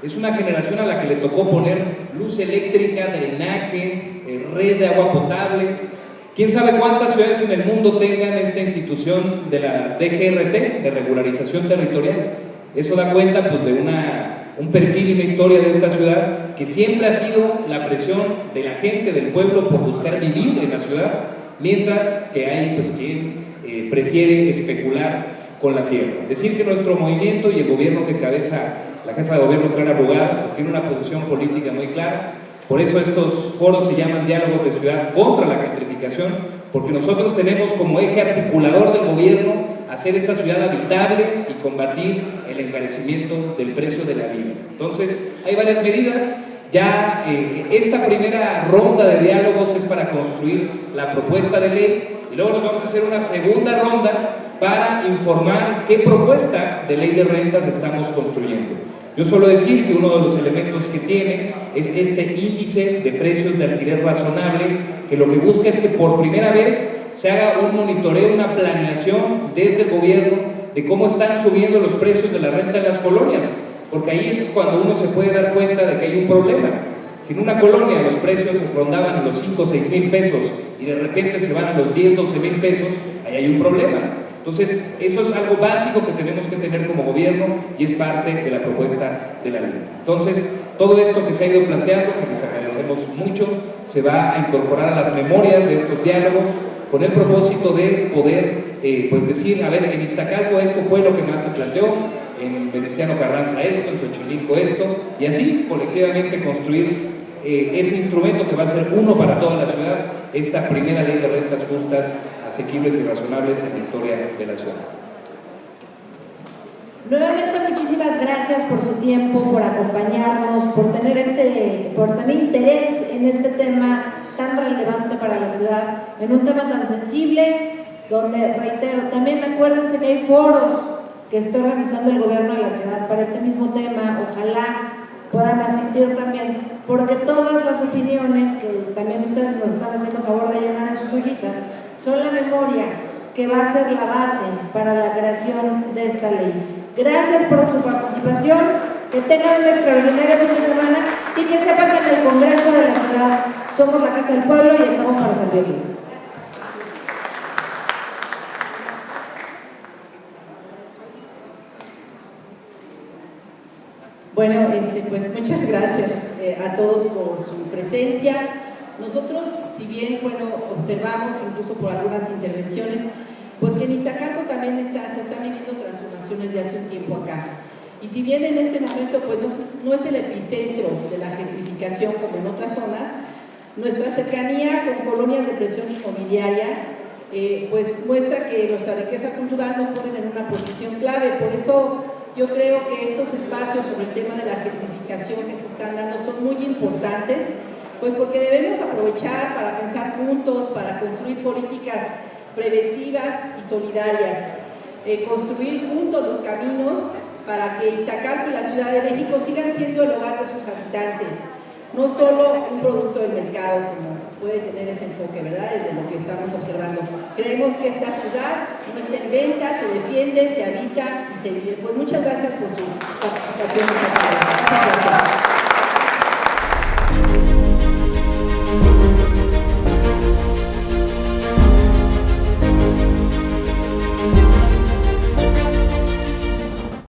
Es una generación a la que le tocó poner luz eléctrica, drenaje, red de agua potable. ¿Quién sabe cuántas ciudades en el mundo tengan esta institución de la DGRT, de regularización territorial? Eso da cuenta pues de un perfil y una historia de esta ciudad que siempre ha sido la presión de la gente, del pueblo, por buscar vivir en la ciudad, mientras que hay pues quien prefiere especular con la tierra. Decir que nuestro movimiento y el gobierno que encabeza la jefa de gobierno, Clara Brugada, pues tiene una posición política muy clara. Por eso estos foros se llaman Diálogos de Ciudad contra la Gentrificación, porque nosotros tenemos como eje articulador del gobierno hacer esta ciudad habitable y combatir el encarecimiento del precio de la vida. Entonces, hay varias medidas. Ya esta primera ronda de diálogos es para construir la propuesta de ley y luego nos vamos a hacer una segunda ronda para informar qué propuesta de ley de rentas estamos construyendo. Yo suelo decir que uno de los elementos que tiene es este índice de precios de alquiler razonable, que lo que busca es que por primera vez se haga un monitoreo, una planeación desde el gobierno de cómo están subiendo los precios de la renta en las colonias. Porque ahí es cuando uno se puede dar cuenta de que hay un problema. Si en una colonia los precios rondaban los 5 o 6 mil pesos y de repente se van a los 10, 12 mil pesos, ahí hay un problema. Entonces, eso es algo básico que tenemos que tener como gobierno y es parte de la propuesta de la ley. Entonces, todo esto que se ha ido planteando, que les agradecemos mucho, se va a incorporar a las memorias de estos diálogos con el propósito de poder pues decir, a ver, en Iztacalco esto fue lo que más se planteó, en Venustiano Carranza esto, en Xochimilco esto, y así colectivamente construir ese instrumento que va a ser uno para toda la ciudad, esta primera ley de rentas justas, asequibles y razonables en la historia de la ciudad. Nuevamente muchísimas gracias por su tiempo, por acompañarnos, por tener interés en este tema tan relevante para la ciudad, en un tema tan sensible, donde, reitero, también acuérdense que hay foros que está organizando el gobierno de la ciudad para este mismo tema. Ojalá puedan asistir también, porque todas las opiniones que también ustedes nos están haciendo favor de llenar en sus hojitas son la memoria que va a ser la base para la creación de esta ley. Gracias por su participación, que tengan un extraordinario fin de semana y que sepan que en el Congreso de la ciudad somos la Casa del Pueblo y estamos para servirles. Bueno, pues muchas gracias a todos por su presencia. Nosotros, si bien, bueno, observamos incluso por algunas intervenciones, pues que en Iztacalco también se están viviendo transformaciones de hace un tiempo acá. Y si bien en este momento pues no es el epicentro de la gentrificación como en otras zonas, nuestra cercanía con colonias de presión inmobiliaria pues muestra que nuestra riqueza cultural nos pone en una posición clave. Por eso yo creo que estos espacios sobre el tema de la gentrificación que se están dando son muy importantes, pues porque debemos aprovechar para pensar juntos, para construir políticas preventivas y solidarias, construir juntos los caminos para que Iztacalco y la Ciudad de México sigan siendo el hogar de sus habitantes, no solo un producto del mercado como puede tener ese enfoque, ¿verdad? Desde lo que estamos observando. Creemos que esta ciudad no está en venta, se defiende, se habita y se vive. Pues muchas gracias por su participación. Muchas gracias.